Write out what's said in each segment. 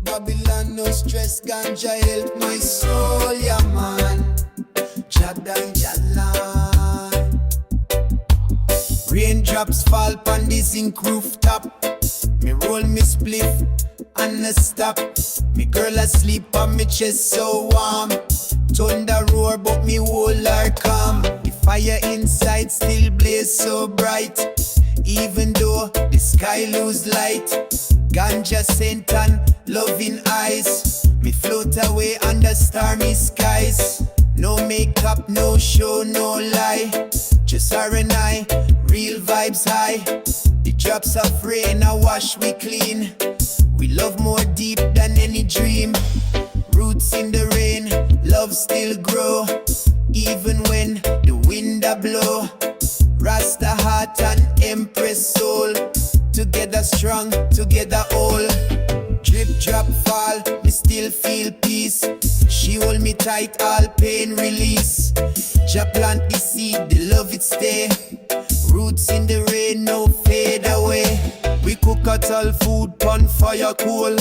Babylon no stress, ganja help my soul, yeah man. Jadan Jalan. Raindrops fall pon the zinc rooftop. Me roll me spliff and no stop. Me girl asleep on me chest so warm. Thunder roar but me whole her calm. The fire inside still blaze so bright. Even though the sky lose light. Ganja scent and loving eyes. Me float away under stormy skies. No makeup, no show, no lie. Just her and I, real vibes high. The drops of rain I wash we clean. We love more deep than any dream. Roots in the rain, love still grow. Even when the wind a blow. Rasta heart and Empress soul. Together strong, together all. Drip drop fall, me still feel peace. She hold me tight, all pain release. Ja plant the seed, the love it stay. Roots in the rain, no fade away. We cook at all food, pan fire cool.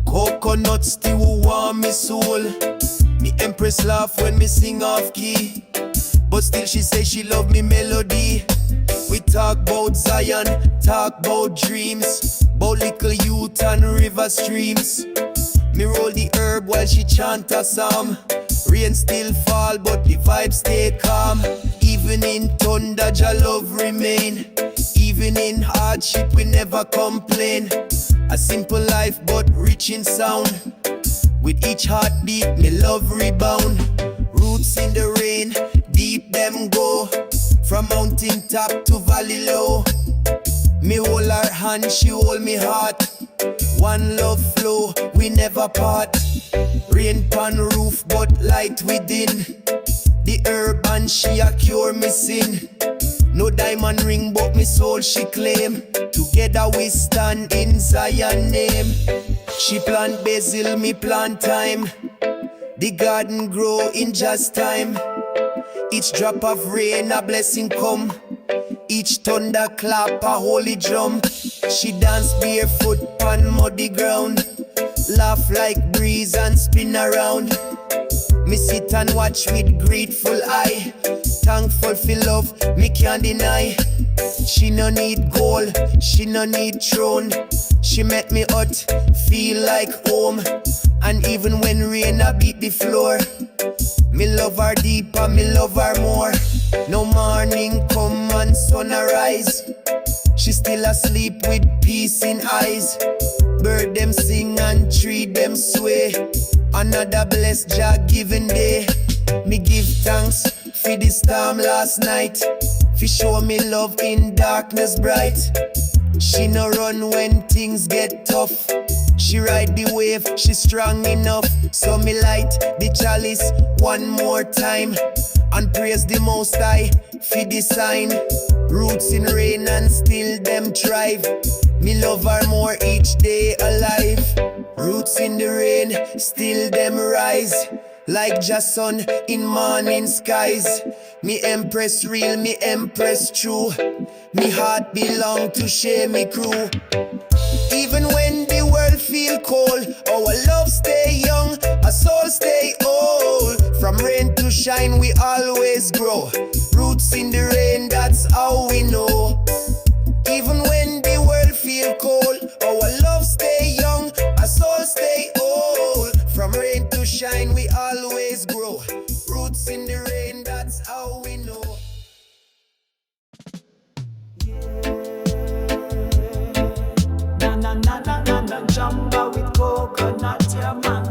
Coconut stew warm me soul. Me Empress laugh when me sing off key. But still she say she love me melody. We talk about Zion, talk about dreams. About little youth and river streams. Me roll the herb while she chant a psalm. Rain still fall but the vibe stay calm. Even in thunder, Jah love remain. Even in hardship we never complain. A simple life but rich in sound. With each heartbeat me love rebound. Roots in the rain, deep them go. From mountain top to valley low. Me hold her hand, she hold me heart. One love flow, we never part. Rain pan roof but light within. The herb and she a cure me sin. No diamond ring but me soul she claim. Together we stand in Zion name. She plant basil, me plant thyme. The garden grow in just time. Each drop of rain a blessing come. Each thunder clap a holy drum. She dance barefoot on muddy ground. Laugh like breeze and spin around. Me sit and watch with grateful eye. Thankful for love, me can't deny. She no need gold, she no need throne. She make me hot, feel like home. And even when rain a beat the floor, me love her deeper, me love her more. No morning come and sun arise. She still asleep with peace in eyes. Bird them sing and tree them sway. Another blessed Jah given day. Me give thanks for the storm last night. For show me love in darkness bright. She no run when things get tough. She ride the wave, she strong enough. So me light the chalice one more time. And praise the Most High for the sign. Roots in rain and still them thrive. Me love her more each day alive. Roots in the rain, still them rise. Like just sun in morning skies. Me Empress real, me Empress true. Me heart belong to share me crew. Even when the world feel cold, our love stay young, our soul stay old. From rain to shine we always grow. Roots in the rain, that's how we know. Even when the world feel cold, our love stay young, our soul stay old. From rain to shine we always grow. Roots in the rain, that's how we know. Na na na na na na, jamba with coconut, yeah man.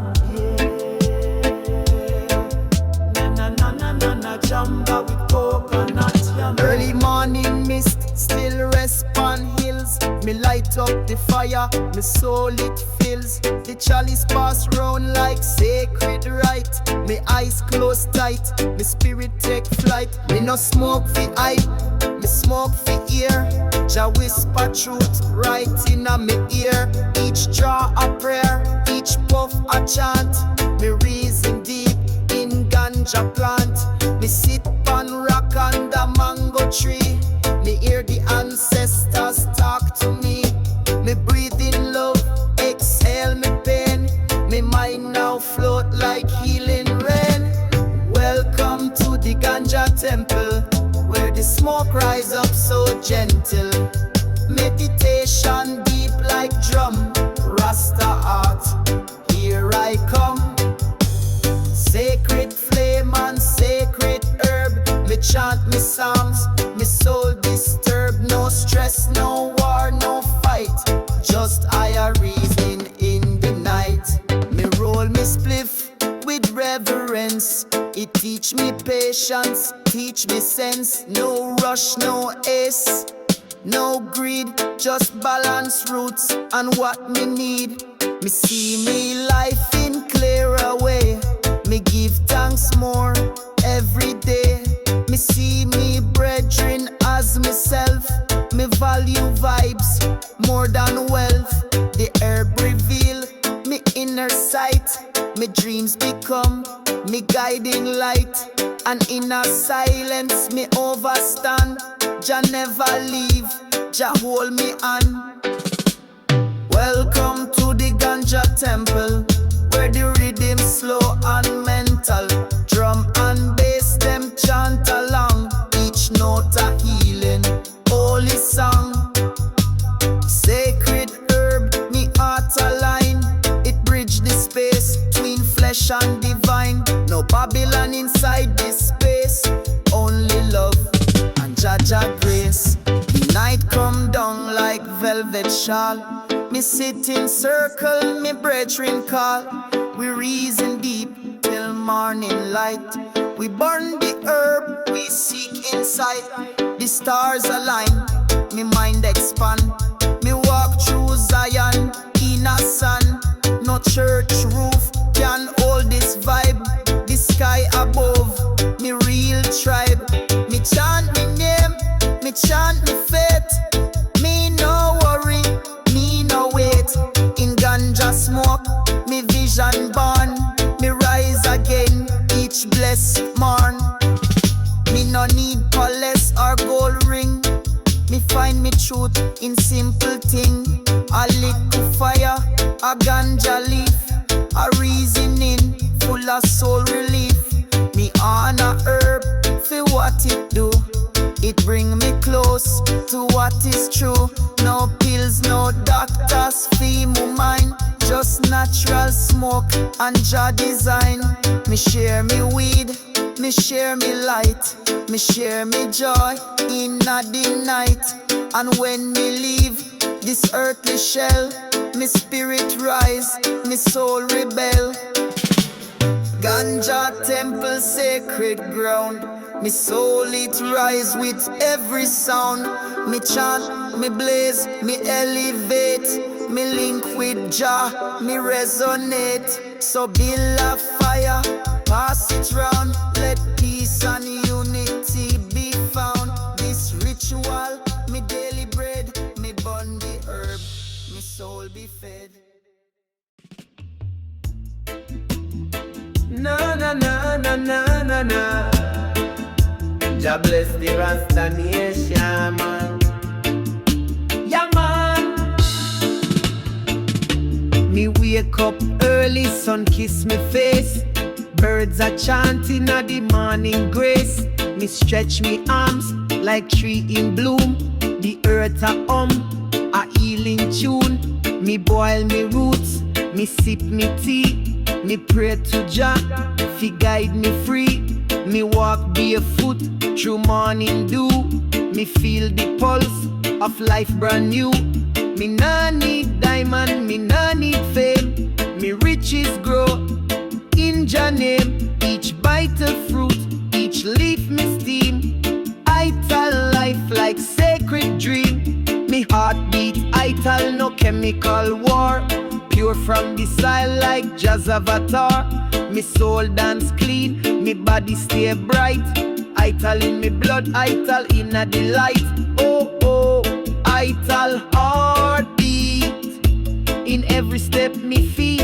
Na na na na na na, jamba with coconut, yeah man. Early morning mist, still rest on hills. Me light up the fire, me soul it fills. The chalice pass round like sacred right. Me eyes close tight, me spirit take flight. Me no smoke for hype, me smoke for ear. Jah whisper truth right in a me ear. Each draw a prayer, each a plant. Me sit on rock under mango tree. Me hear the ancestors talk to me. Me breathe in love, exhale me pain. Me mind now float like healing rain. Welcome to the Ganja Temple, where the smoke rise up so gentle. Meditation deep like drum, Rasta art, here I come. Sacred flame and sacred herb, me chant me songs, me soul disturbed. No stress, no war, no fight, just higher reason in the night. Me roll me spliff with reverence. It teach me patience, teach me sense. No rush, no ace, no greed, just balance roots and what me need. Me see me life in clearer way. Me give thanks more every day. Me see me brethren as myself. Me value vibes more than wealth. The herb reveal me inner sight. Me dreams become me guiding light. And in a silence me overstand. Jah never leave, Jah hold me on. Welcome to the Ganja Temple, where the rhythm slow and mental. Drum and bass them chant along, each note a healing, holy song. Sacred herb, me heart align. It bridge the space between flesh and divine. No Babylon inside this space, only love and Jaja grace. The night come down like velvet shawl. Me sit in circle, me brethren call. We reason deep till morning light. We burn the herb, we seek insight. The stars align, me mind expand. Me walk through Zion, in a sun. No church roof can hold this vibe. The sky above, me real tribe. Me chant me name, me chant me faith. Me no worry, me no wait. In ganja smoke, me vision born. Me rise again, each blessed morn. Me no need palace or gold ring. Me find me truth in simple thing. A little fire, a ganja leaf, a reasoning full of soul relief. Me honor herb for what it do. It bring me close to what is true. No pills, no doctors, fee my mind. Just natural smoke and Jah design. Me share me weed, me share me light. Me share me joy in the night. And when me leave this earthly shell, me spirit rise, me soul rebel. Ganja Temple, sacred ground. Me soul it rise with every sound. Me chant, me blaze, me elevate. Me link with Jah, me resonate. So build a fire, pass it round. Let peace and unity be found. This ritual, me daily bread. Me burn the herb, me soul be fed. Na na na na na na na. Jah bless the Rasta nation, man. Yeah, man. Me wake up early, sun kiss me face. Birds are chanting at the morning grace. Me stretch me arms like tree in bloom. The earth a a healing tune. Me boil me roots, me sip me tea. Me pray to Jah, fi guide me free. Me walk barefoot through morning dew. Me feel the pulse of life brand new. Me nah need diamond, me nah need fame. Me riches grow in Jah name. Each bite of fruit, each leaf me steam. Ital life like sacred dream. Me heartbeat ital, no chemical war. Pure from the soil like Jazz avatar. Me soul dance clean, me body stay bright. Ital in me blood, ital in a delight. Oh oh, Ital heartbeat in every step me feet.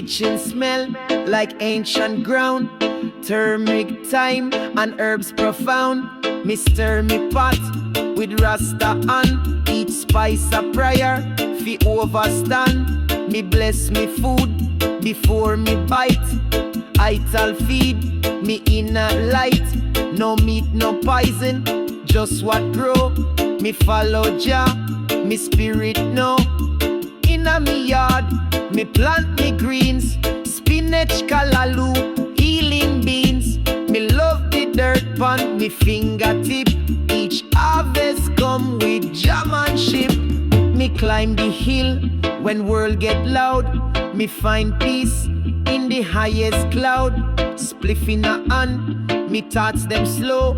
kitchen smell like ancient ground. Turmeric, thyme, and herbs profound. Me stir me pot with Rasta on. Each spice a prayer, fi overstand. Me bless me food before me bite. Ital feed me inner light. No meat, no poison, just what grow. Me follow Jah, me spirit know. Inna me yard, me plant me greens. Spinach, callaloo, healing beans. Me love the dirt pan me fingertip. Each harvest come with jammanship. Me climb the hill when world get loud. Me find peace in the highest cloud. Spliff in a hand, me thoughts them slow.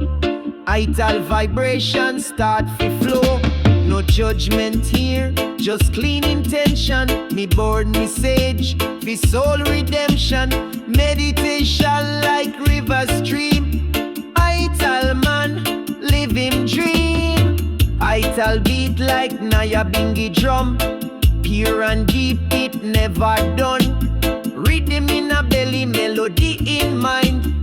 Ital vibration start fi flow. No judgment here, just clean intention. Me board me sage, fi soul redemption. Meditation like river stream. Ital man, live him dream. Ital beat like Naya Bingi drum. Pure and deep, it never done. Riddim in a belly, melody in mind.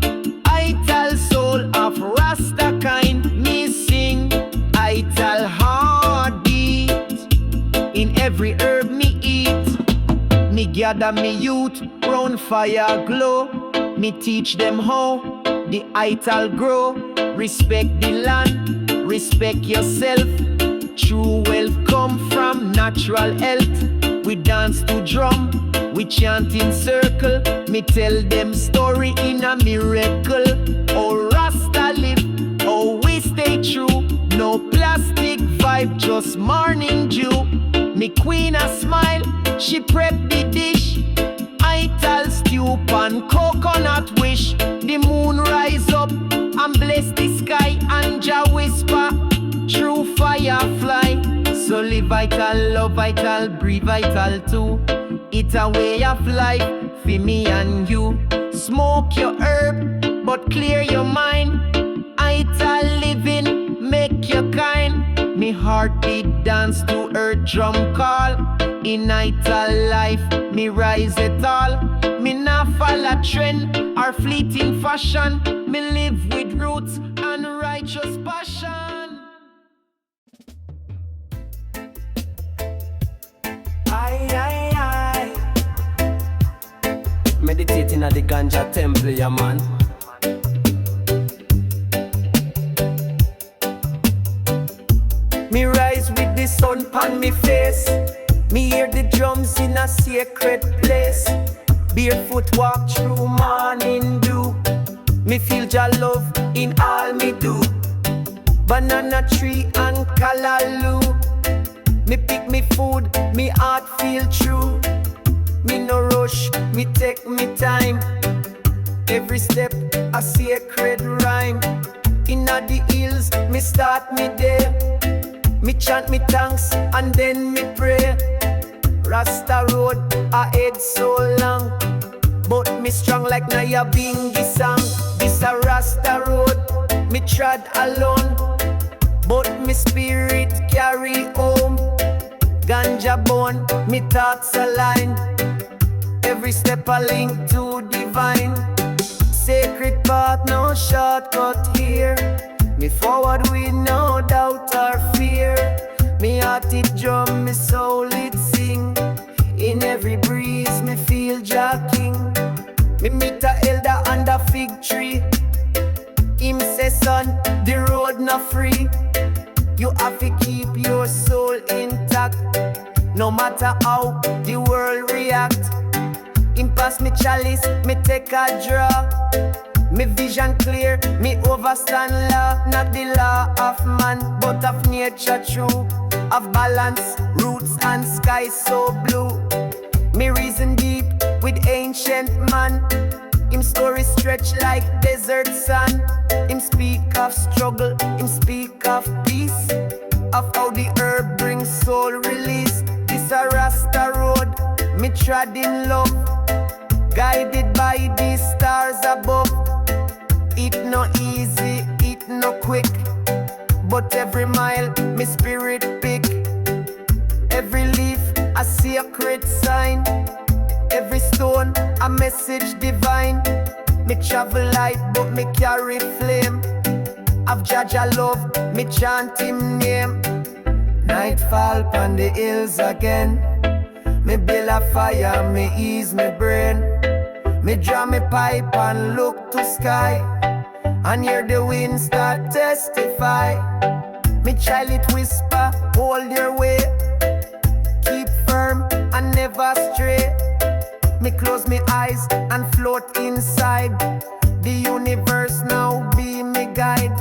Ital soul of Rasta kind. Me sing Ital Heartbeat. In every herb me eat. Me gather me youth round fire glow. Me teach them how the Ital grow. Respect the land, respect yourself. True wealth come from natural health. We dance to drum, we chant in circle. Me tell them story in a miracle. Oh Rasta live, oh we stay true. No plastic vibe, just morning dew. Me queen a smile, she prep the dish. Ital stew pan coconut wish. The moon rise up and bless the sky. And Jah whisper, true firefly. So live vital, love vital, breathe vital too. It's a way of life for me and you. Smoke your herb, but clear your mind. Ital living, make you kind. Me heartbeat dance to earth drum call. In Ital life, me rise it all. Me not follow trend or fleeting fashion. Me live with roots and righteous passion. Aye, aye, aye. Meditating at the Ganja Temple, yeah man. Me rise with the sun on me face. Me hear the drums in a sacred place. Barefoot walk through morning dew. Me feel Jah love in all me do. Banana tree and callaloo. Me pick me food, me heart feel true. Me no rush, me take me time. Every step a sacred rhyme. Inna the hills, me start me day. Me chant me thanks and then me pray. Rasta Road, I head so long, but me strong like Naya Bingi song. This a Rasta Road, me trod alone, but me spirit carry home. Ganja bone, me thoughts align. Every step a link to divine. Sacred path, no shortcut here. Me forward with no doubt or fear. Me heart it drum, me soul it sing. In every breeze, me feel Jah King. Me meet a elder under fig tree. Him say son, the road not free. You have to keep your soul intact. No matter how the world react. Him pass me chalice, me take a draw. Me vision clear, me overstand law. Not the law of man, but of nature true. Of balance, roots and sky so blue. Me reason deep with ancient man. Him story stretch like desert sand. Him speak of struggle, him speak of peace. Of how the herb brings soul release. This a Rasta Road, me trod in love. Guided by the stars above. It no easy, it no quick, but every mile me spirit pick. Every leaf a sacred sign. Every stone a message divine. Me travel light but me carry flame. I've Jaja love, me chant him name. Nightfall pon the hills again. Me build a fire, me ease me brain. Me draw me pipe and look to sky, and hear the wind start testify. Me child it whisper, hold your way. Keep firm and never stray. Me close me eyes and float inside. The universe now be me guide.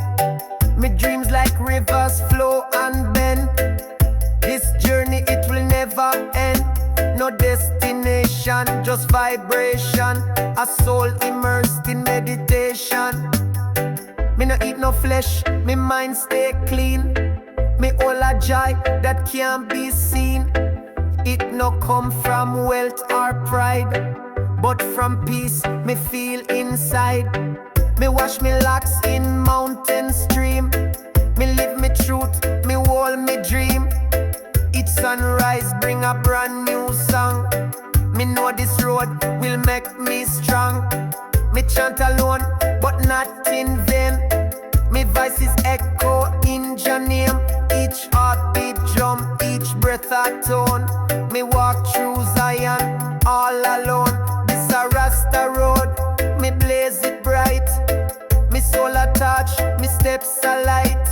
Me dreams like rivers flow and bend. This journey it will never end. No destination, just vibration. A soul immersed in meditation. Me no eat no flesh, me mind stay clean. Me all a joy that can't be seen. It no come from wealth or pride, but from peace me feel inside. Me wash me locks in mountain stream. Me live me truth, me hold me dream. Each sunrise bring a brand new song. Me know this road will make me strong. Me chant alone, but not in vain. Me voices echo in your name. Each heartbeat drum, each breath a tone. Me walk through Zion all alone. This a Rasta Road, me blaze it bright. Me soul a touch, me steps a light.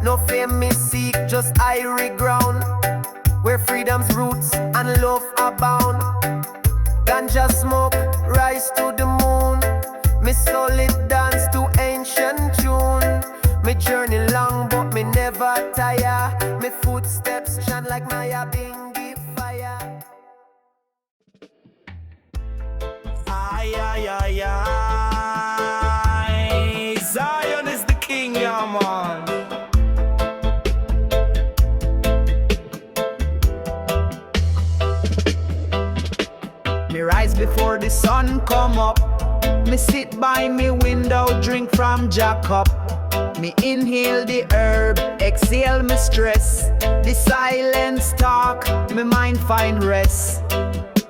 No fame me seek, just irie ground, where freedom's roots and love abound. Ganja smoke, rise to the moon. Me soul it dance to ancient tune. Me journey long but me never tire. Me footsteps shine like Maya Bingy fire. Ay, ay, ay, ay. Zion is the king, yeah, man. Me rise before the sun come up. Me sit by me window, drink from Jack cup. Me inhale the herb, exhale me stress. The silence talk, me mind find rest.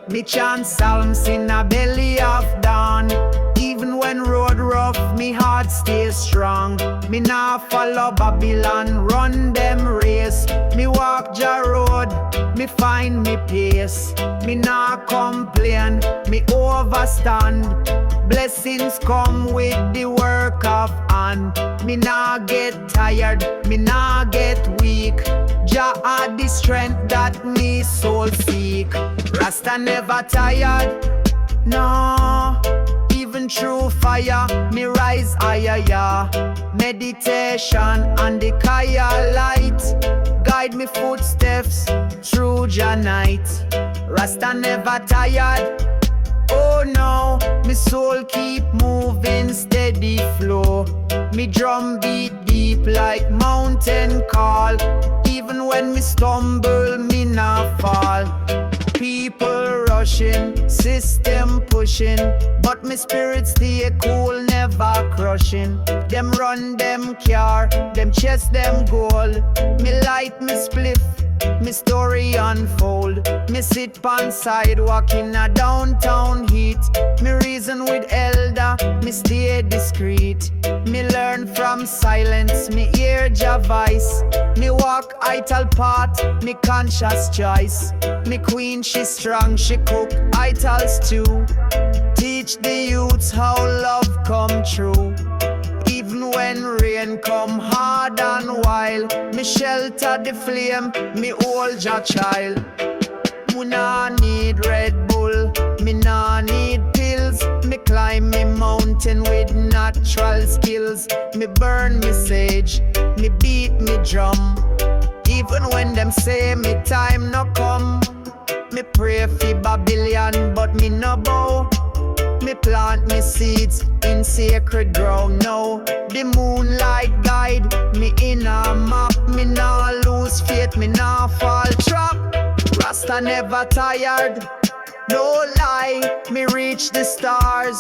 Me chant psalms in a belly of dawn. Even when road rough, me heart stays strong. Me nah follow Babylon, run them race. Me walk Jah road, me find me pace. Me nah complain, me overstand. Blessings come with the work of hand. Me nah get tired, me nah get weak. Jah had the strength that me soul seek. Rasta never tired, no. Even through fire, me rise higher, yeah. Meditation and the Kaya light guide me footsteps through Jah night. Rasta never tired, oh no. Me soul keep moving steady flow. Me drum beat deep like mountain call. Even when me stumble, me not fall. People rushing, system pushing, but me spirit stay cool, never crushing. Them run them car, them chase them goal. Me light me spliff, me story unfold. Me sit on sidewalk in a downtown heat. Me reason with elder, me stay discreet. Me learn from silence, me hear Jah voice. Me walk Ital path, me conscious choice. Me queen she strong, she cook Ital stew. Teach the youths how love come true. Even when rain come hard and wild, me shelter the flame, me hold your child. Me nah need Red Bull, me nah need pills. Me climb me mountain with natural skills. Me burn me sage, me beat me drum. Even when them say me time no come, me pray for Babylon but me no bow. Me plant me seeds in sacred ground now. The moonlight guide me in a map. Me nah lose faith, me nah fall trap. Rasta never tired, no lie. Me reach the stars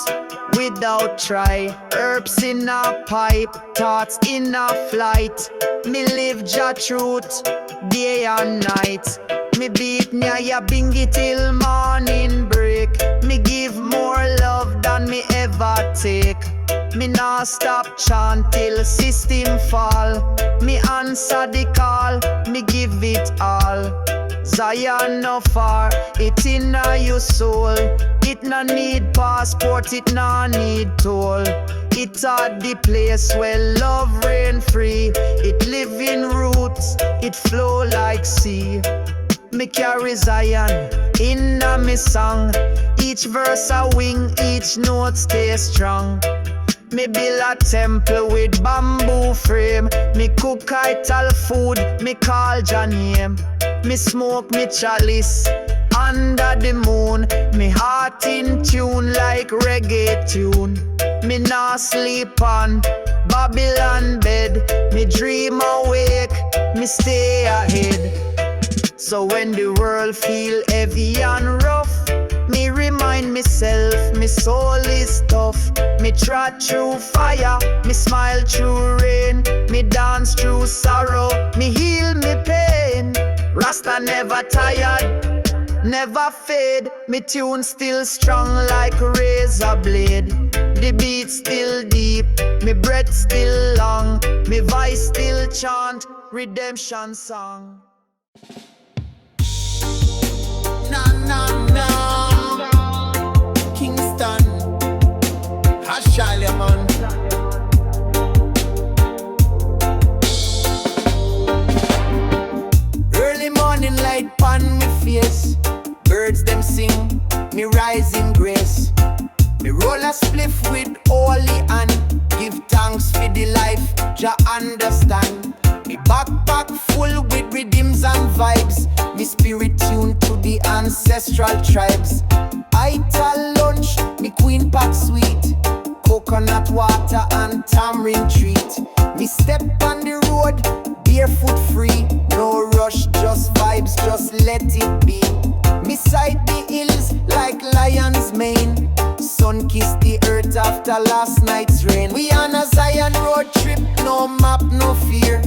without try. Herbs in a pipe, thoughts in a flight. Me live Jah truth day and night. Me beat Nyaya Bingi till morning break. Me give more love than me ever take. Me nah stop chant till system fall. Me answer the call, me give it all. Zion no far, it inna your soul. It no need passport, it no need toll. It at the place where love reign free. It live in roots, it flow like sea. Me carry Zion inna me song. Each verse a wing, each note stay strong. Me build a temple with bamboo frame. Me cook Ital food, me call Jah name. Me smoke me chalice under the moon. Me heart in tune like reggae tune. Me nah sleep on Babylon bed. Me dream awake, me stay ahead. So when the world feel heavy and rough, me remind myself, me soul is tough. Me trot through fire, me smile through rain. Me dance through sorrow, me heal me pain. Rasta never tired, never fade. Me tune still strong like a razor blade. The beat still deep, me breath still long. Me voice still chant, redemption song. Na na na, Kingston, Hashalia man. Early morning light pan me face. Birds them sing, me rise in grace. Me roll a spliff with holy hand. Give thanks for the life, Jah understand. Me backpack full with rhythms and vibes. Me spirit tuned to the ancestral tribes. Ital lunch, me queen pack sweet. Coconut water and tamarind treat. Me step on the road, barefoot free. No rush, just vibes, just let it be. Me sight the hills like lion's mane. Sun kiss the earth after last night's rain. We on a Zion road trip, no map, no fear.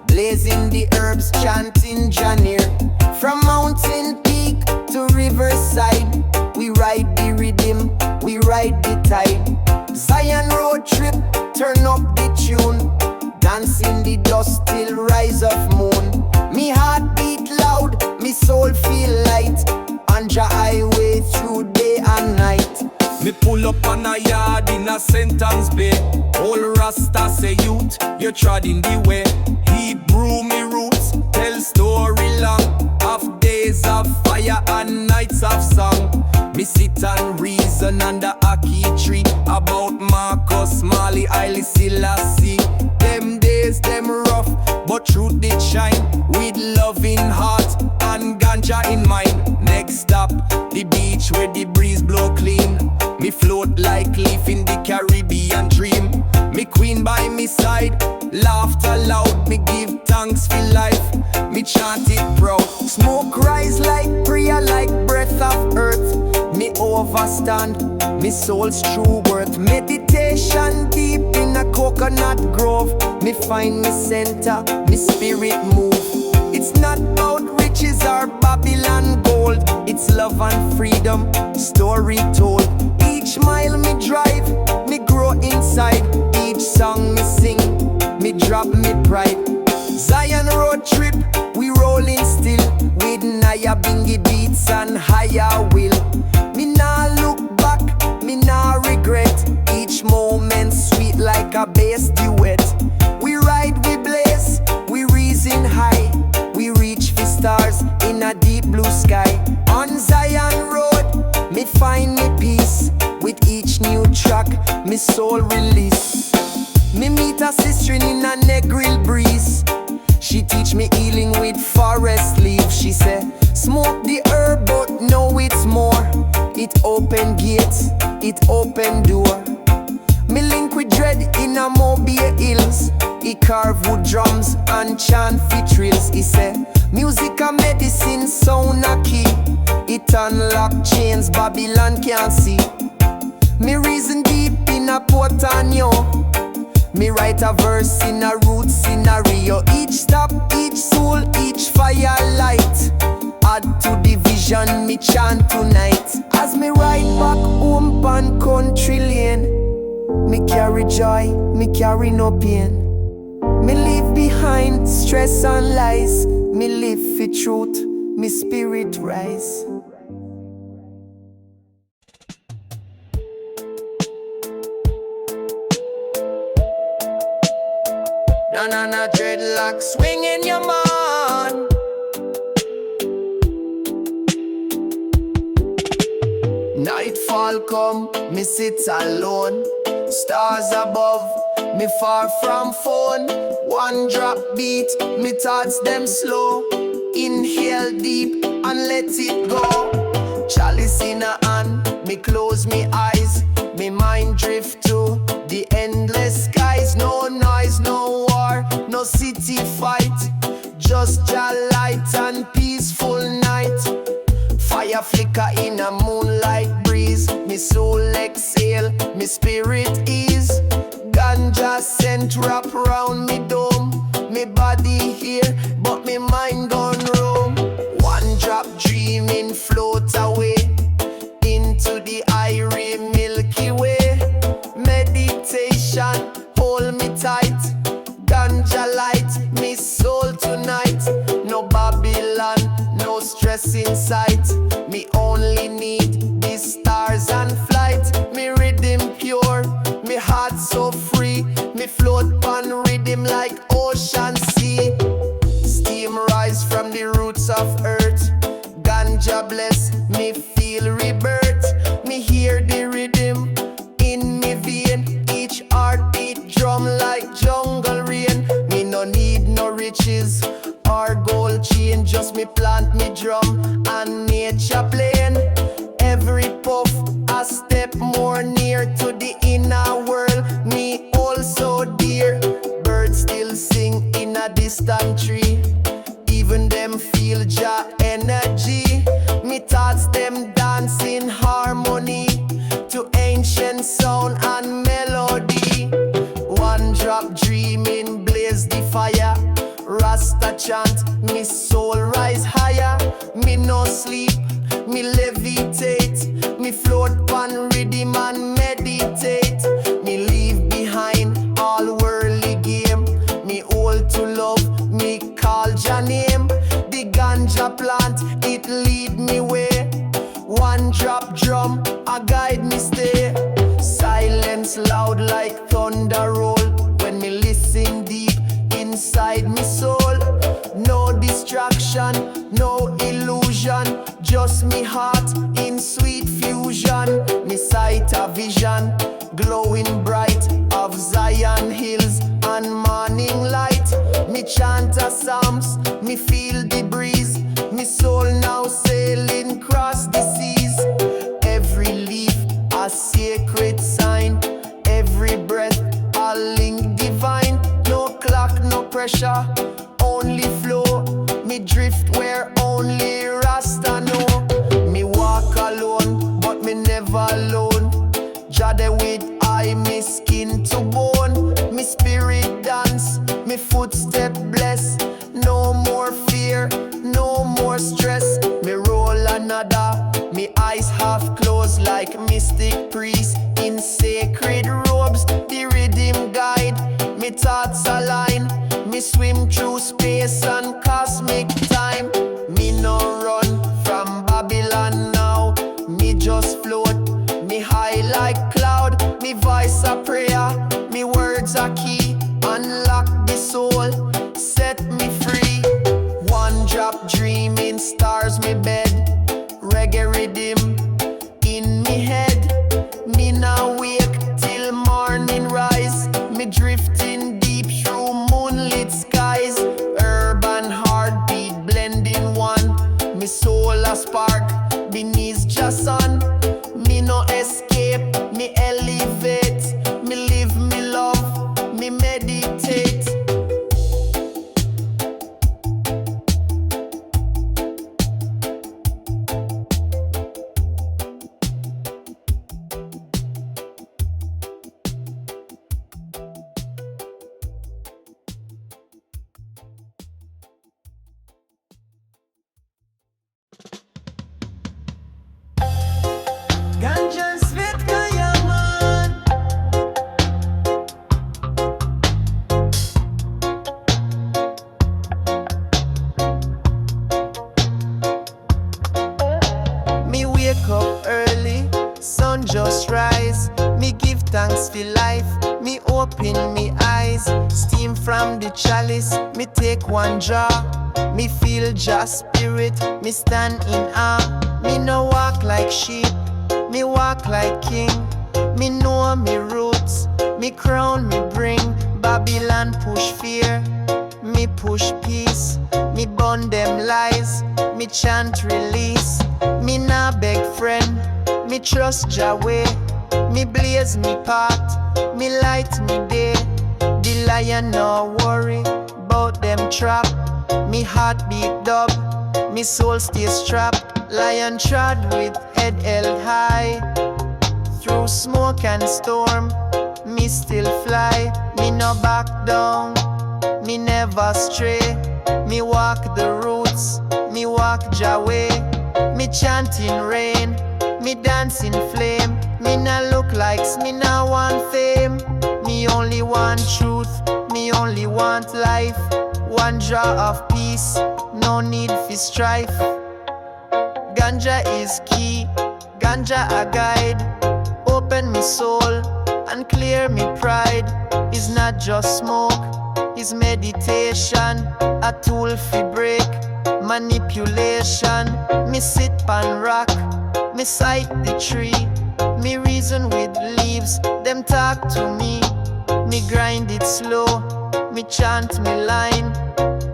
Blazing the herbs, chanting Janir. From mountain peak to riverside, we ride the rhythm, we ride the tide. Zion road trip, turn up the tune. Dance in the dust till rise of moon. Me heart beat loud, me soul feel light. Ganja highway through day and night. Me pull up on a yard in a sentence bay. Old Rasta say youth, you trod in the way. He brew me roots, tell story long. Of days of fire and nights of song. Me sit and reason under a key tree. About Marcus, Mali, Haile Selassie. Them days, them rough, but truth did shine. With love in heart and ganja in mind. Next stop, the beach where the breeze blow clean. Me float like leaf in the Caribbean dream. Me queen by me side, laughter loud. Me give thanks for life, me chant it proud. Smoke rise like prayer, like breath of earth. Me overstand, me soul's true worth. Meditation deep in a coconut grove. Me find me center, me spirit move. It's not about riches or Babylon gold. It's love and freedom, story told. Each mile me drive, me grow inside. Each song me sing, me drop me pride. Zion road trip, we rolling still. With Naya bingy beats and higher will. Me nah look back, me nah regret. Each moment sweet like a bass duet. We ride, we blaze, we reason high. We reach for stars in a deep blue sky. On Zion road, me find me peace. With each new track, me soul release. Me meet a sister in a negril breeze. She teach me healing with forest leaf. She say, smoke the herb but know it's more. It open gates, it open door. Me link with dread in a Mobile Hills. He carve wood drums and chant for thrills. He say, music and medicine sound a key. It unlock chains Babylon can't see. Me reason deep in a Portanio. Me write a verse in a root scenario. Each stop, each soul, each fire light. Add to the vision. vision me chant tonight. As me ride back home pan country lane, me carry joy, me carry no pain. Me leave behind stress and lies. Me live for truth, me spirit rise. Na dreadlock swing in your man. Nightfall come, me sit alone. Stars above, me far from phone. One drop beat, me thoughts them slow. Inhale deep and let it go. Chalice in a hand, me close me eyes. Me mind drift to the endless skies. No noise, no war, no city fight. Just your light and peaceful night. Fire flicker in a moonlight breeze. Me soul exhale, me spirit ease. Ganja scent wrap round me dome. Me body here, but me mind gone roam. One drop dreaming float away into the airy Milky Way. Meditation, hold me tight. Ganja light, me soul tonight. No Babylon, no stress in sight. Me only need the stars and flight. Me rhythm pure, me heart so free. Me float on rhythm like ocean sea. Steam rise from the roots of earth. Ganja bless, me feel rebirth. Me hear the rhythm in me vein. Each heartbeat drum like jungle rain. Me no need no riches or gold chain. Just me plant me drum and nature playing. Every puff a step more near to the inner world. Me also dear. Birds still sing in a distant tree. Even them feel Jah energy. Me thoughts them dance in harmony to ancient sound and melody. One drop dreaming blaze the fire. Rasta chant, me soul rise higher. Me no sleep, me levitate. Me float on rhythm and meditate. Me leave behind all worldly game. Me hold to love, me call Jah name. The ganja plant, it lead me way. One drop drum, a guide me stay. Silence loud like thunder roll. When me listen deep inside me soul. No distraction, no illusion. Just me heart in sweet fusion. Me sight a vision, glowing bright, of Zion hills and morning light. Me chant a psalms, me feel the breeze. Me soul now sailing across the seas. Every leaf a sacred sign. Every breath a link divine. No clock, no pressure, only flow. Me drift where only Rasta know. Me walk alone, but me never alone. Jade with eye, me skin to bone. Me spirit dance, me footstep bless. No more fear, no more stress. Me roll another, me eyes half closed like mystic priest in sacred robes. The rhythm guide, me thoughts align. Me swim through space and cosmic time. Me no run from Babylon now. Me just float, me high like cloud. Me voice a prayer, me words a key. Unlock the soul, set me free. One drop dreaming, stars me bed. Reggae rhythm in me head. Me now wake till morning rise. Me drifting deep through moonlit skies. open me eyes, steam from the chalice, me take one draw. Me feel just spirit, me stand in awe. Me no walk like sheep, me walk like king. Me know me roots, me crown me bring. Babylon push fear, me push peace. Me burn them lies, me chant release. Me nah beg friend, me trust Yahweh. Me blaze me path, me light me day. The lion no worry about them trap. Me heart beat dub, me soul stay strapped. Lion trod with head held high. Through smoke and storm, me still fly. Me no back down, me never stray. Me walk the roots, me walk Yahweh. Me chant in rain, me dance in flame. Me nah look likes, me nah want fame. Me only want truth, me only want life. One draw of peace, no need for strife. Ganja is key, ganja a guide. Open me soul and clear me pride. It's not just smoke, it's meditation. A tool for break, manipulation. Me sit pan rock, me sight the tree. Me reason with leaves, them talk to me. Me grind it slow, me chant me line.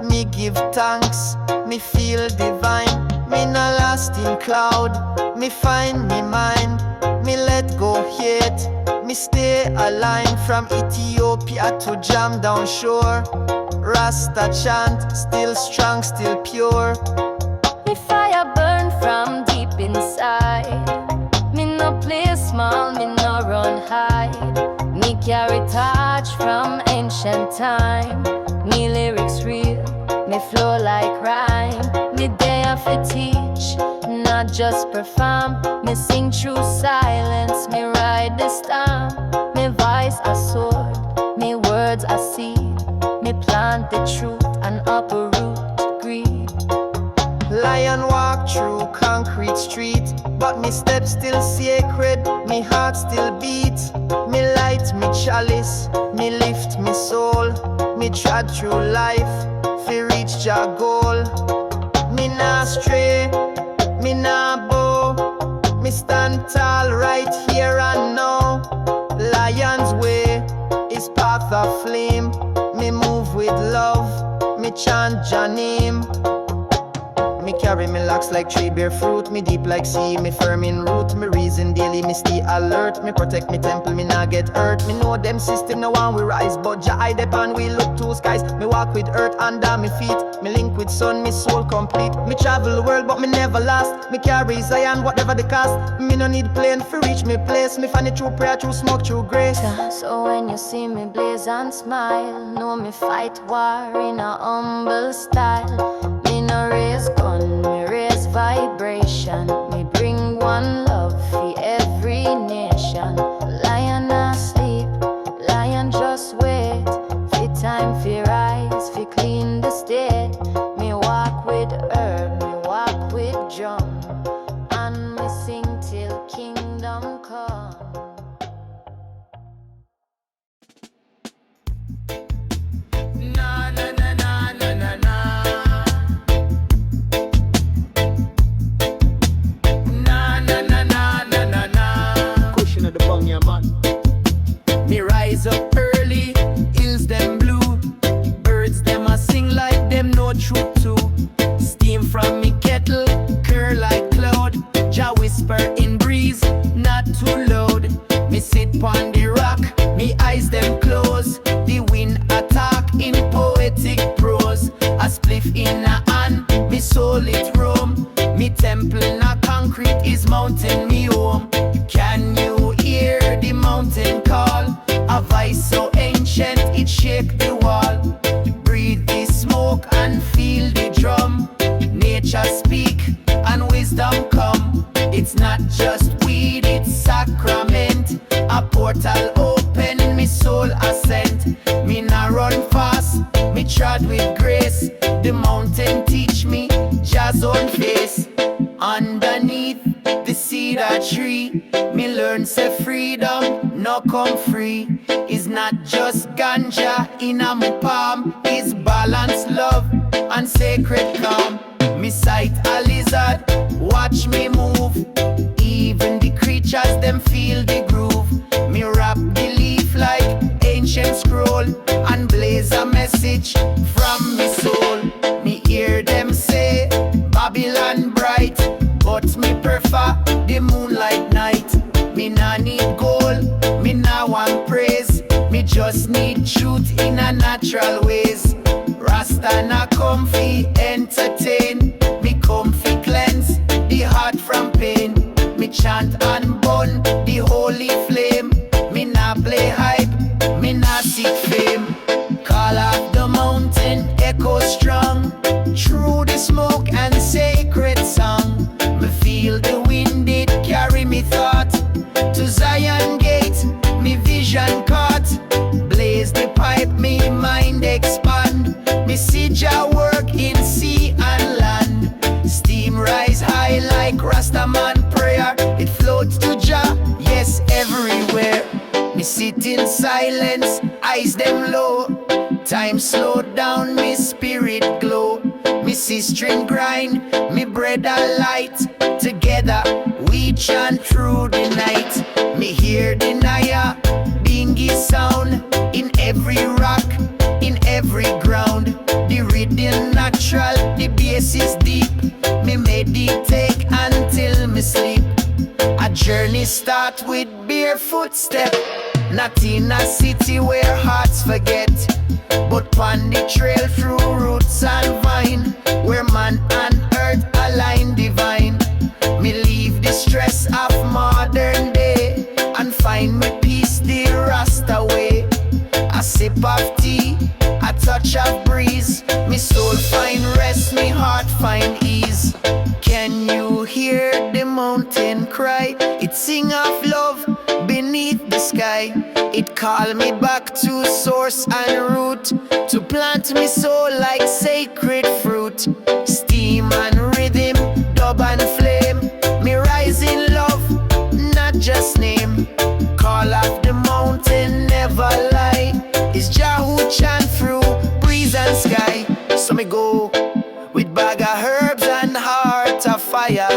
Me give thanks, me feel divine. Me not lost in cloud, me find me mind. Me let go hate, me stay aligned. From Ethiopia to jam down shore. Rasta chant, still strong, still pure. Me fire burn from deep inside. Me no play small, me no run hide. Me carry touch from ancient time. Me lyrics real, me flow like rhyme. Me there for teach, not just perform. Me sing through silence, me ride the storm. Me voice a sword, me words a seed. Me plant the truth and uproot greed. Lion walk through concrete street, but me steps still sacred, me heart still beat. Me light me chalice, me lift me soul. Me trod through life, fi reach your goal. Me nah stray, me nah bow. Me stand tall right here and now. Lion's way is path of flame. Me move with love, me chant your name. Me carry me locks like tree bear fruit. Me deep like sea, me firm in root. Me reason daily, me stay alert. Me protect me temple, me not get hurt. Me know them system no one we rise, but Jah eye depend we look to skies. Me walk with earth under me feet. Me link with sun, me soul complete. Me travel the world, but me never lost. Me carry Zion, whatever the cost. Me no need plane for reach me place. Me find it through prayer, through smoke, through grace. So when you see me blaze and smile, know me fight war in a humble style. Me no raise gun, me raise vibration. Me bring one love for every nation. Lion asleep, lion just wait. For time for rise, for clean the state. Me walk with herb, me walk with drum. And me sing till kingdom come. Na na na na na na na. Na na na na na na na. Cushion of the bung, yeah man. Me rise up early, hills them blue. Birds them a sing like them no truth too. Steam from me kettle, curl like cloud. Jah whisper in breeze, not too loud. Me sit pon the rock, me eyes them close. The wind attack in poetic prose. A spliff in a hand, me soul it roam. Me temple na concrete is mountain me home. Can you hear the mountain call? A voice so ancient it shake the wall. Breathe the smoke and feel the drum. Nature speak and wisdom come. It's not just weed, it's sacrament. A portal open, me soul ascent. Me nah run fast, me trod with grace. The mountain teach me Jah's own face. Underneath the cedar tree, me learn say freedom no come free. Is not just ganja in my palm. Is balanced love and sacred calm. Me sight a lizard, watch me move. Even the creatures them feel the groove. Me wrap the leaf like ancient scroll and blaze a message from me soul. Me hear them say Babylon bright, but me prefer the moonlight night. Me nah need gold, me nah want praise. Me just need truth in a natural ways. Rasta na comfy entertain. Me comfy cleanse the heart from pain. Me chant and burn the holy flame. Me nah play hype, me nah seek fame. Call up the mountain, echo strong. Through the smoke and sacred song. Me feel the wind, it carry me thought. To Zion gate, me vision caught. Blaze the pipe, me mind expand. Me see Jah work in sea and land. Steam rise high like Rasta man prayer. It floats to Jah, yes, everywhere. Me sit in silence, eyes them low. Time slow down, me spirit glow. Me see string grind, me bread a light. Together we chant through the night. Me hear the Naya, bingy sound. In every rock, in every ground. The rhythm natural, the bass is deep. Me meditate until me sleep. A journey start with bare footstep. Not in a city where hearts forget, but on the trail through roots and vine, where man and earth align divine. Me leave the stress of modern day and find me peace the Rasta way. A sip of tea, a touch of breeze. Me soul find rest, me heart find ease. Can you hear the mountain cry? It sing of love beneath the sky. It call me back to source and root, to plant me soul like sacred fruit. Steam and rhythm, dub and flame. Me rise in love, not just name. Call of the mountain, never lie. It's Jah who chant through breeze and sky. So me go with bag of herbs and heart of fire.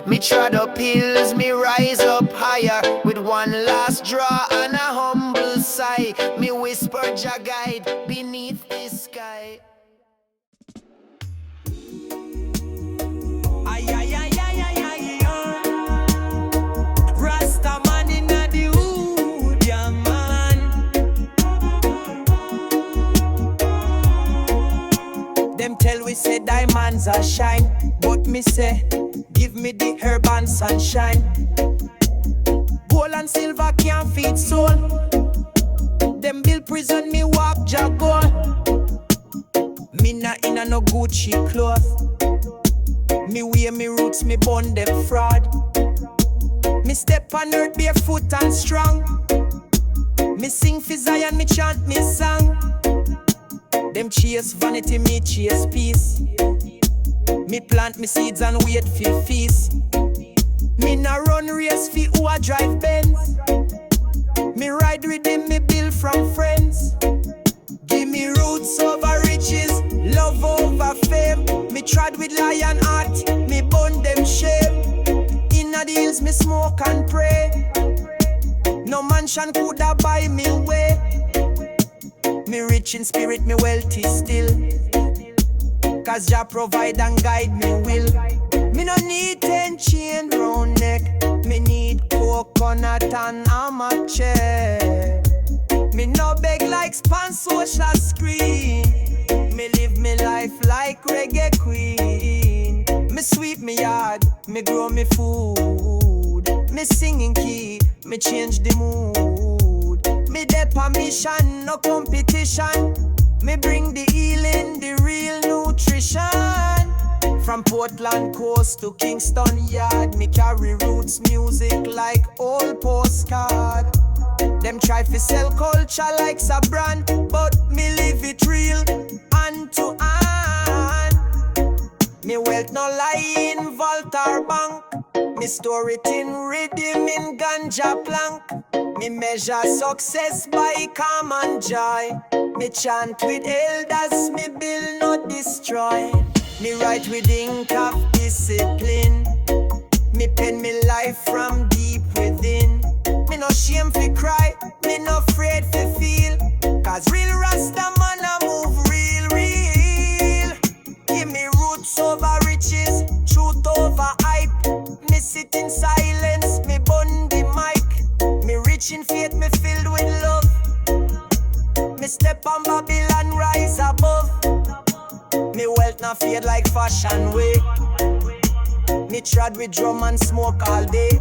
Me trod up hills, me rise up higher. With one last draw and a humble sigh, me whisper Jah guide beneath this sky. Ay, ay, ay, ay, ay, ay, ay. Rasta man inna the hood, yeah man. Them tell we say diamonds are shine, but me say give me the herb and sunshine. Gold and silver can't feed soul. Them build prison, me walk jaguar. Me not in a no Gucci cloth. Me wear me roots, me bond them fraud. Me step on earth barefoot and strong. Me sing for Zion, me chant me song. Them chase vanity, me chase peace. Me plant me seeds and wait for feast. Me na run race fi who a drive Benz. Me ride Riddim, me build from friends. Give me roots over riches, love over fame. Me trod with lion heart, me bun them shame. Inna the hills me smoke and pray. No mansion coulda buy me way. Me rich in spirit, me wealthy still. Cause Jah provide and guide me will. Me no need 10 chain round neck. Me need coconut and amache. Me no beg like span social screen. Me live me life like reggae queen. Me sweep me yard, me grow me food. Me singing key, me change the mood. Me dey on mission, no competition. Me bring the healing, the real nutrition. From Portland coast to Kingston yard, me carry roots music like old postcard. Them try to sell culture like a brand, but me live it real hand to hand. Me wealth no lie in vault or bank. Me store it in Riddim in Ganja plank. Me measure success by calm and joy. Me chant with elders, me build not destroy. Me write with ink of discipline. Me pen me life from deep within. Me no shame fi cry, me no afraid fi feel. Cause real Rasta man a move real, real. Give me roots over riches, truth over hype. Me sit in silence, me bun the mic. Me rich in faith, me filled with love. Me step on Babylon, rise above. Me wealth not fade like fashion way. Me trod with drum and smoke all day.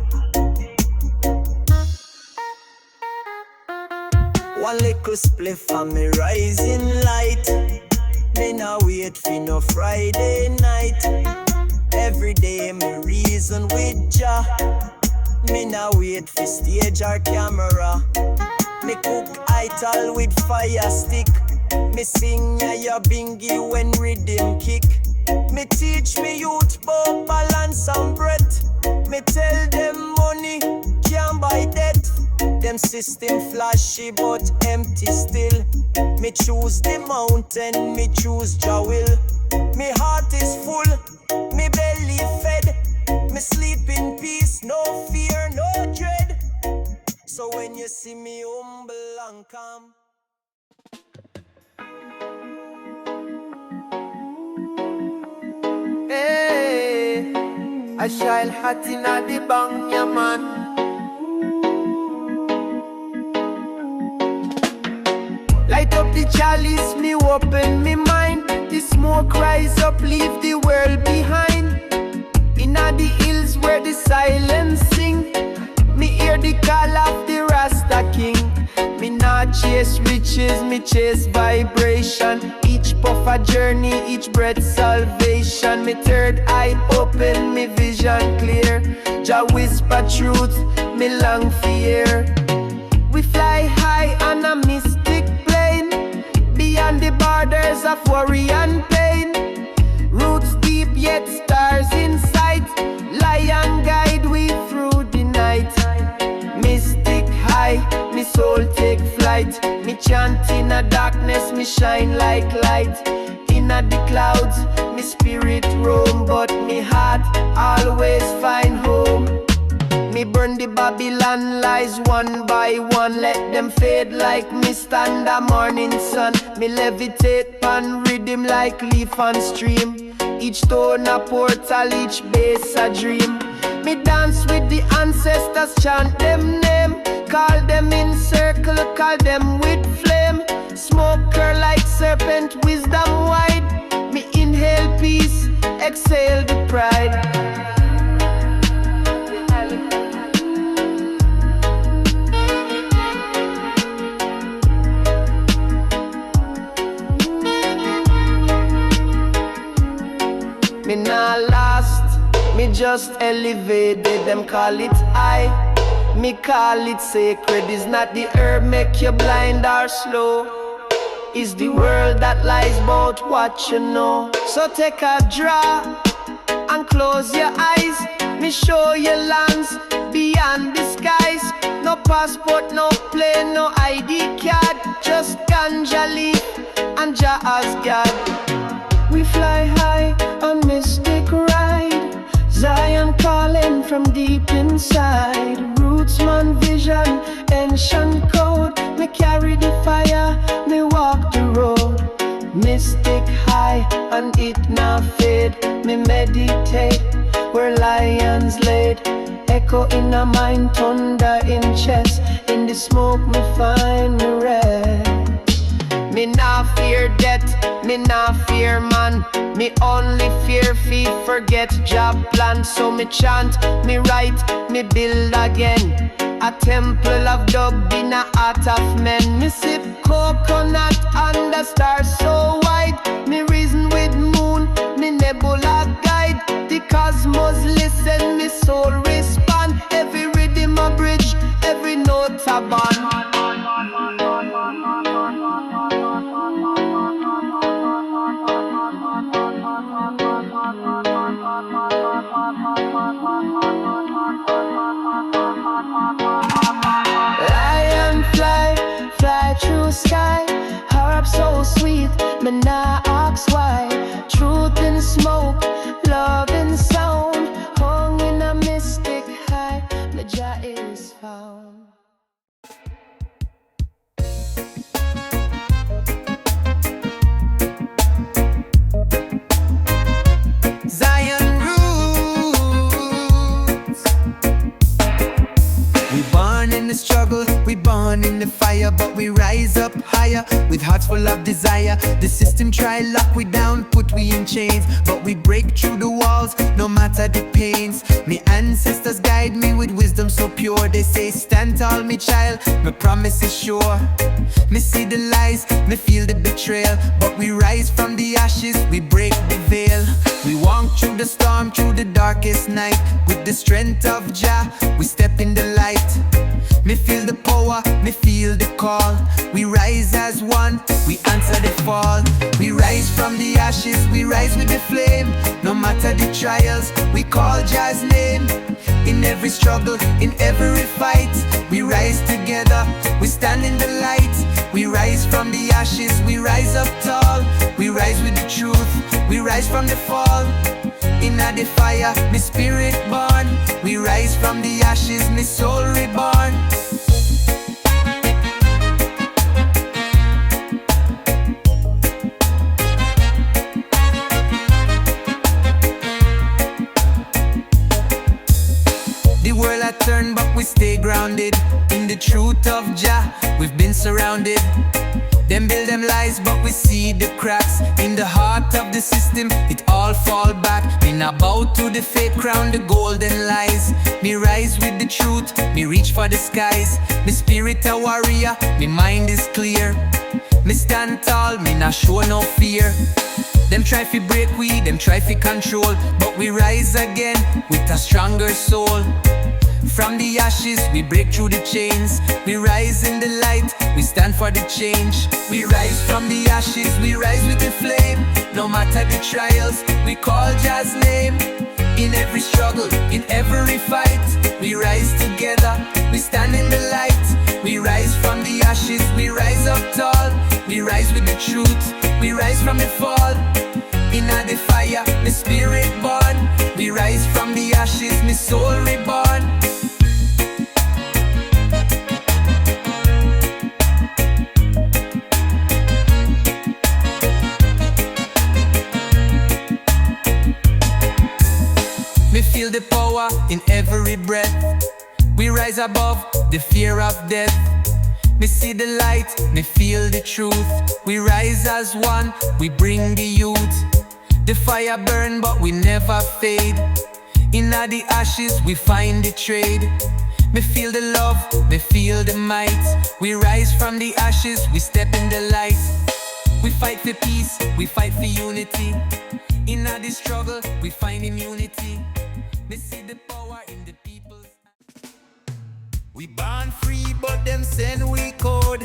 One little spliff and me rising light. Me nah wait for no Friday night. Every day me reason with Jah. Me nah wait for stage or camera. Me cook Ital with fire stick. Me sing ya bingy when rhythm kick. Me teach me youth bout balance and breath. Me tell them money can't buy debt. Them system flashy but empty still. Me choose the mountain, me choose Jah will. Me heart is full, me belly fed. Me sleep in peace, no fear, no dread. So when you see me humble and calm, hey, I shine hot in the bang, yeah man. Light up the chalice, me open me mind. The smoke rise up, leave the world behind. Inna the hills where the silence sing, me hear the call of the Rasta King. Me not chase riches, me chase vibration. Each puff a journey, each breath salvation. Me third eye open, me vision clear. Jah whisper truth, me long fear. We fly high on a mystic plane, beyond the borders of worry and pain. Roots deep yet stars in sight. Lion guide we through the night. Mystic high, me soul take flight. Me chant in a darkness, me shine like light. Inna the clouds, me spirit roam, but me heart always find home. Me burn the Babylon lies one by one. Let them fade like mist and the morning sun. Me levitate pan rhythm like leaf and stream. Each stone a portal, each base a dream. Me dance with the ancestors, chant them name. Call them in circle, call them with flame. Smoke curl like serpent, wisdom wide. Me inhale peace, exhale the pride. Me not lost, me just elevated. Them call it high, me call it sacred. Is not the herb make you blind or slow. It's the world that lies bout what you know. So take a draw and close your eyes. Me show you lands beyond the skies. No passport, no plane, no ID card. Just ganja leaf and Jah as God. We fly high on mystic ride. Zion calling from deep inside. Roots man vision, ancient code. Me carry the fire, me walk the road. Mystic high and it not fade. Me meditate where lions laid. Echo in a mind, thunder in chest. In the smoke me find me rest. Me nah fear death, me nah fear man. Me only fear feet forget job plan. So me chant, me write, me build again. A temple of dub in a heart of men. Me sip coconut under stars so white. Me reason with moon, me nebula guide. The cosmos listen, me soul respond. Every rhythm a bridge, every note a bond. box wide. Truth in smoke, love in sound. Hung in a mystic high, the Jah is found. Zion roots. We born in the struggle, we born in the fire, but we rise up higher with hearts full of desire. The system try lock we down, put we in chains, but we break through the walls, no matter the pains. Me ancestors guide me with wisdom so pure. They say stand tall, me child, my promise is sure. Me see the lies, me feel the betrayal, but we rise from the ashes, we break the veil. We walk through the storm, through the darkest night. With the strength of Jah, we step in the light. Me feel the power, me feel the call. We rise as one, we answer the fall. We rise from the ashes, we rise with the flame. No matter the trials, we call Jah's name. In every struggle, in every fight, we rise together, we stand in the light. We rise from the ashes, we rise up tall. We rise with the truth, we rise from the fall. In the fire, my spirit born. We rise from the ashes, my soul reborn. The world had turned, but we stay grounded in the truth of Jah. We've been surrounded. Them build them lies, but we see the cracks. In the heart of the system, it all fall back. Me not bow to the fake crown, the golden lies. Me rise with the truth, me reach for the skies. Me spirit a warrior, me mind is clear. Me stand tall, me not show no fear. Them try fi break we, them try fi control, but we rise again with a stronger soul. From the ashes, we break through the chains. We rise in the light, we stand for the change. We rise from the ashes, we rise with the flame. No matter the trials, we call Jah's name. In every struggle, in every fight, we rise together, we stand in the light. We rise from the ashes, we rise up tall. We rise with the truth, we rise from the fall. In the fire, my spirit born. We rise from the ashes, my soul reborn. Me feel the power in every breath. We rise above the fear of death. Me see the light, me feel the truth. We rise as one, we bring the youth. The fire burn but we never fade. In the ashes we find the trade. Me feel the love, me feel the might. We rise from the ashes, we step in the light. We fight for peace, we fight for unity. In the struggle, we find immunity. Me see the power in the people's. We born free, but them send we code.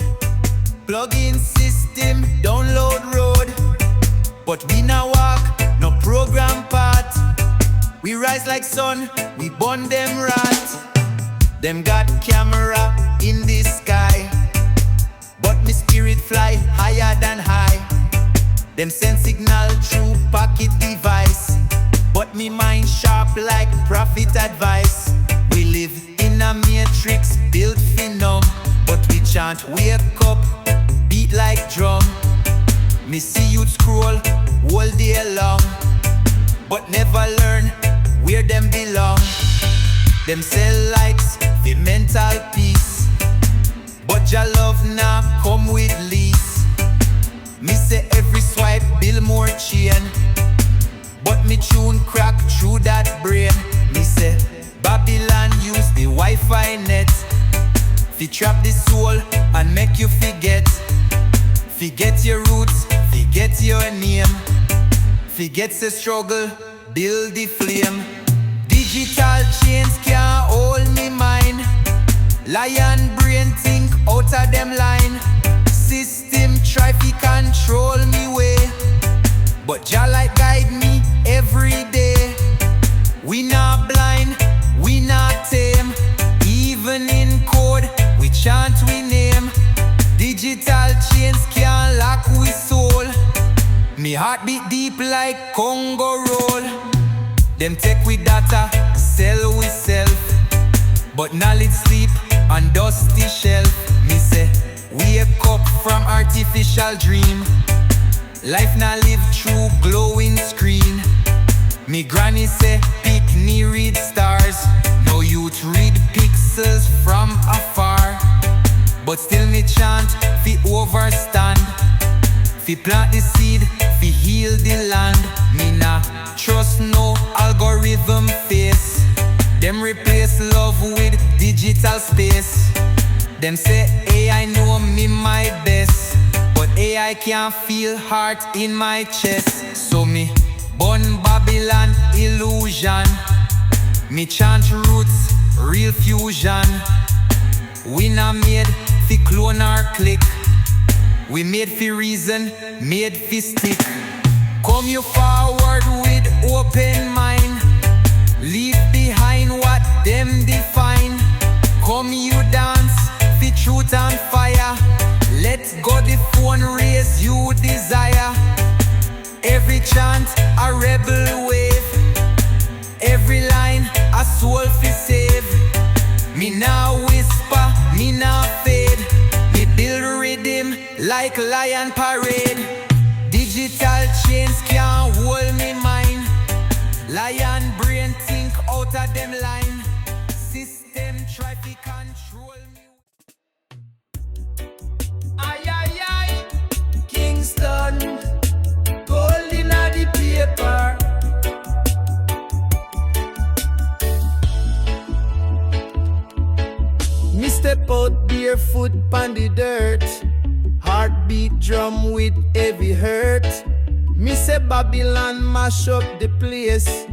Plug-in system, download road. But we now walk, no program part. We rise like sun, we burn them rat. Them got camera in the sky, but me spirit fly higher than high. Them send signal through pocket device, but me mind sharp like prophet advice. We live in a matrix built for numb, but we chant wake up, beat like drum. Me see youth scroll all day long, but never learn where them belong. Them sell likes, the mental peace, but your love now come with lease. Me say every swipe build more chain, but me tune crack through that brain. Me say Babylon use the Wi-Fi net fi trap the soul and make you forget. Forget your roots, forget your name. Forget the struggle, build the flame. Digital chains can't hold me mind. Lion brain think out of them line. System try fi control me way, but Jah light guide me every day. We not blind, we not tame. Even in code, we chant we name. Digital chains can't lock we soul. Me heart Heartbeat deep like Congo roll. Them take we data, sell we self. But knowledge sleep on dusty shelf. Me say, wake up from artificial dream. Life now live through glowing screen. Me granny say, pick me read stars. No youth read pixels from afar. But still me chant, fi overstand. Fi plant the seed, fi heal the land. Me nah trust no algorithm face. Them replace love with digital space. Them say AI know me my best, but AI can't feel heart in my chest. So me born Babylon illusion. Me chant roots, real fusion. We not made fi clone or click. We made fi reason, made fi stick. Come you forward with open mind. Leave behind what them define. Come you dance fi truth and fire. Let go the phone raise you desire. Every chant a rebel wave. Every line a soul fi save. Me now whisper, me now fade. Me build rhythm like lion parade. Digital chains can't hold me mind. Lion brain think out of them line. System try to control me. Ay, ay, ay. Kingston, gold in the paper. Me step out barefoot on the dirt. Heartbeat drum with heavy hurt. Me say Babylon mash up the place,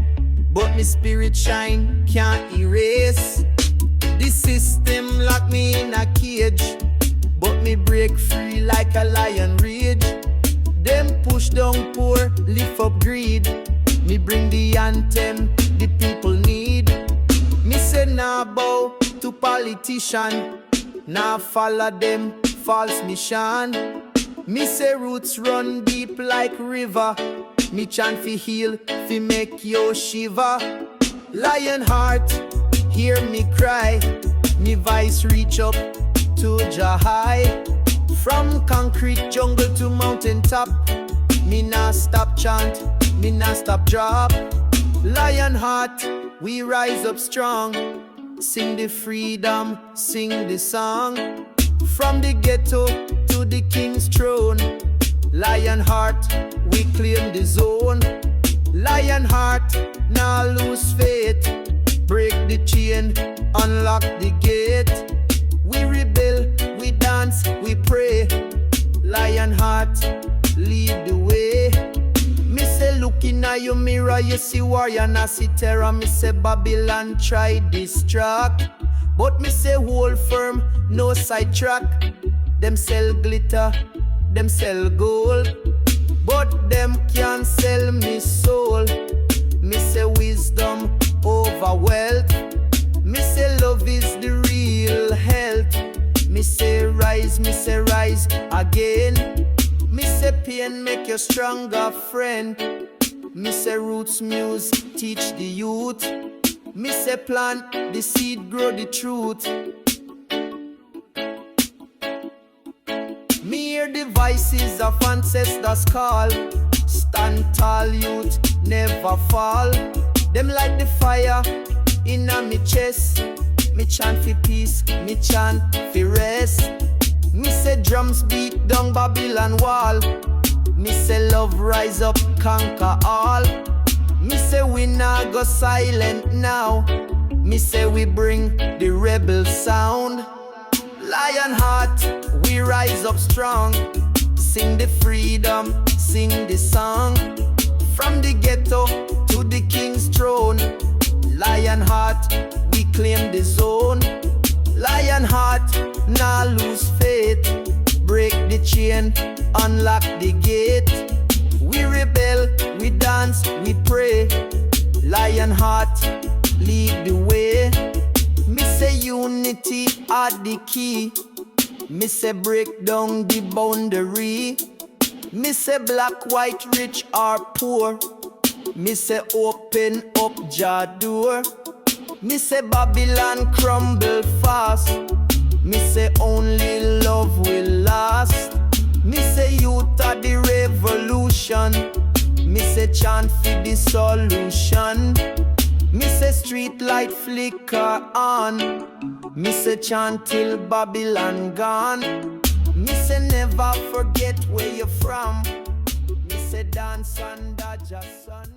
but me spirit shine can't erase. The system lock me in a cage, but me break free like a lion rage. Them push down poor, lift up greed. Me bring the anthem the people need. Me say nah bow to politician, nah follow them false mission. Me say roots run deep like river. Me chant fi heal, fi make you shiver. Lion heart, hear me cry. Me voice reach up to Jah high. From concrete jungle to mountain top. Me nah stop chant, me nah stop drop. Lion heart, we rise up strong. Sing the freedom, sing the song. From the ghetto to the king's throne. Lion heart, we claim the zone. Lion heart, now lose faith. Break the chain, unlock the gate. We rebel, we dance, we pray. Lion heart, lead the way. Me say look in your mirror, you see warrior, na see terror. Me say Babylon try distract, but me say hold firm, no sidetrack. Them sell glitter, them sell gold, but them can't sell me soul. Me say wisdom over wealth. Me say love is the real health. Me say rise again. Me say pain make you stronger friend. Me say roots muse teach the youth. Me say plant the seed grow the truth. Me hear the voices of ancestors call. Stand tall youth, never fall. Them like the fire in a me chest. Me chant for peace, me chant for rest. Me say drums beat down Babylon wall. Me say love rise up, conquer all. Me say we not go silent now. Me say we bring the rebel sound. Lion heart, we rise up strong. Sing the freedom, sing the song. From the ghetto to the king's throne. Lion heart, we claim the zone. Lion heart, nah lose faith. Break the chain, unlock the gate. We rebel, we dance, we pray. Lion heart, lead the way. Me say unity are the key. Me say break down the boundary. Me say black, white, rich or poor. Me say open up jaw door. Me say Babylon crumble fast. Me say only love will last. Me say youth are the revolution. Me say chant for the solution. Me say street light flicker on. Me say chant till Babylon gone. Me say never forget where you're from. Me say dance under your sun.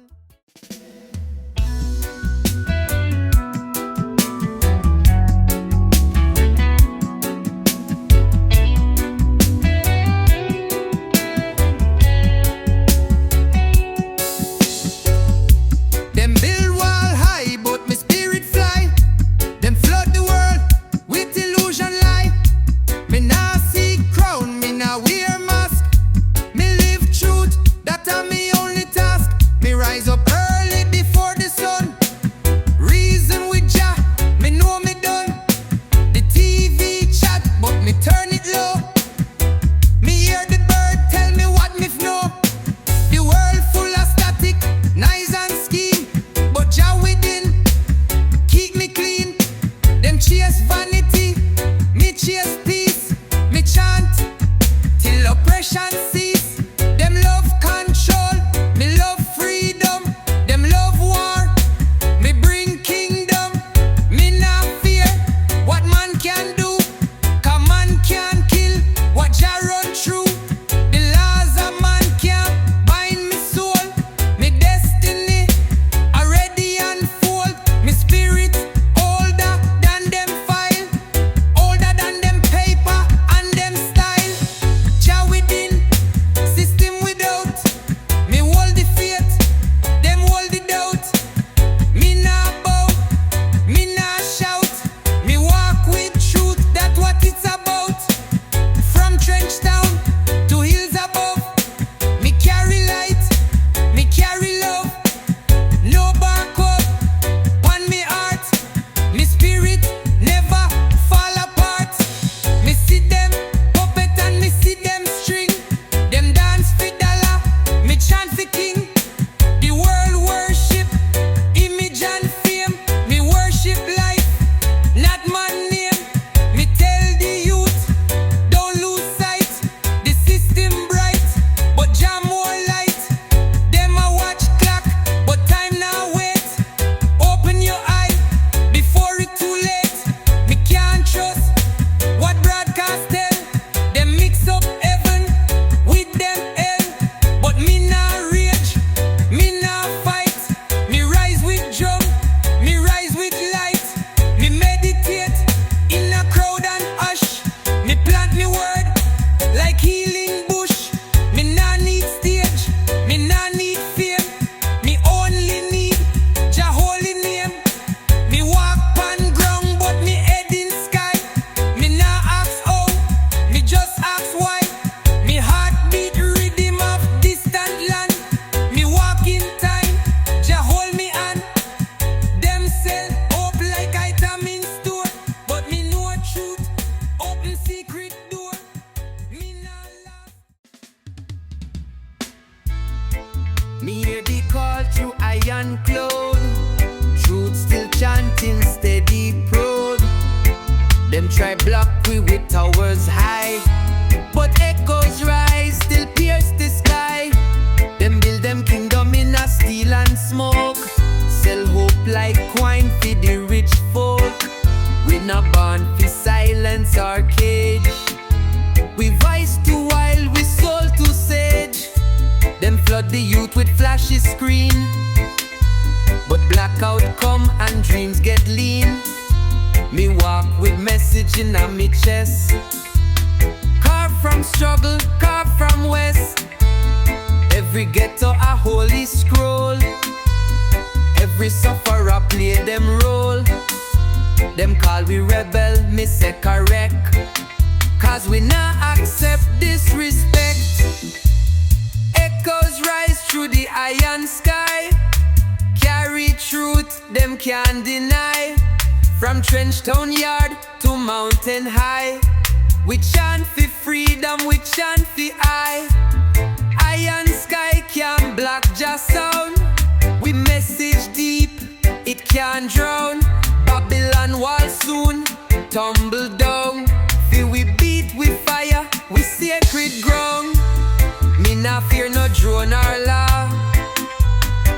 Them build wall high, but me spirit fly. Them flood the world with illusion light. Me nah see crown, me nah wear mask. Me live truth, that a me only task. Me rise up early before the sun. Reason with Jah, me know me done. The TV chat, but me turn it low. Me hear the bird tell me what me know. The world full of static, nice and scheme, but Jah within keep me clean. Them chase vanity, me chase peace. Me chant till oppression cease. Them love control, me love freedom. Them love war, me bring kingdom. Me not fear what man can do, 'cause man can kill what Jah run through. The laws of man can't bind me soul. Me destiny already unfold. Me spirit older than them file, older than them paper and them style. Jah within, system without. Me hold the faith, them hold the doubt. Me nah bow, me nah shout. Me walk with truth, that's what it's about. From trench town to hills above, me carry light, me carry love. No back up on me heart. Me spirit never fall apart. Me see them puppet and me see them string. Them dance for dollar, me chant for king. The world worship image and fame. Me worship life, not man name. Me tell the youth, don't lose sight. The system bright, but Jah more light. Them a watch clock, but time now wait. Open your eye before it too late. Me can't trust what broadcast tell. Them mix up heaven with them hell, but me nah rage, me nah fight. Me rise with drum, me rise with light. Me meditate in a crowd and hush. Me plant me word like healing bush. Me nah need stage, me nah need fame. Me only need Jah holy name. Me walk on ground, but me head in sky. Me nah ask how, me just ask why. Me heart beat rhythm of distant land. Me walk in time, Jah hold me hand. Them sell hope like item in store, but me know truth, open secret door. Me nah last. Me hear the call through iron cloud. Truth still chanting steady prod. Them try block we with towers high, but echoes rise, still pierce the sky. Them build them kingdom in a steel and smoke. Sell hope like wine for the rich folk. We not born for silence or cage. We vice too wild, we soul too sage. Them flood the youth with flashy screen, but blackout come and dreams get lean. Me walk with message in a me chest. Carved from struggle, carved from west. Every ghetto a holy scroll. Every sufferer play them role. Them call we rebel, me say correct. 'Cause we not accept disrespect. Echoes rise through the iron sky. Carry truth, them can't deny. From trench town yard to mountain high. We chant for freedom, we chant for I. iron sky can't block just sound. We message deep, it can't drown. Babylon wall soon tumble down. Feel we beat with fire, we sacred ground. Me not fear no drone or law.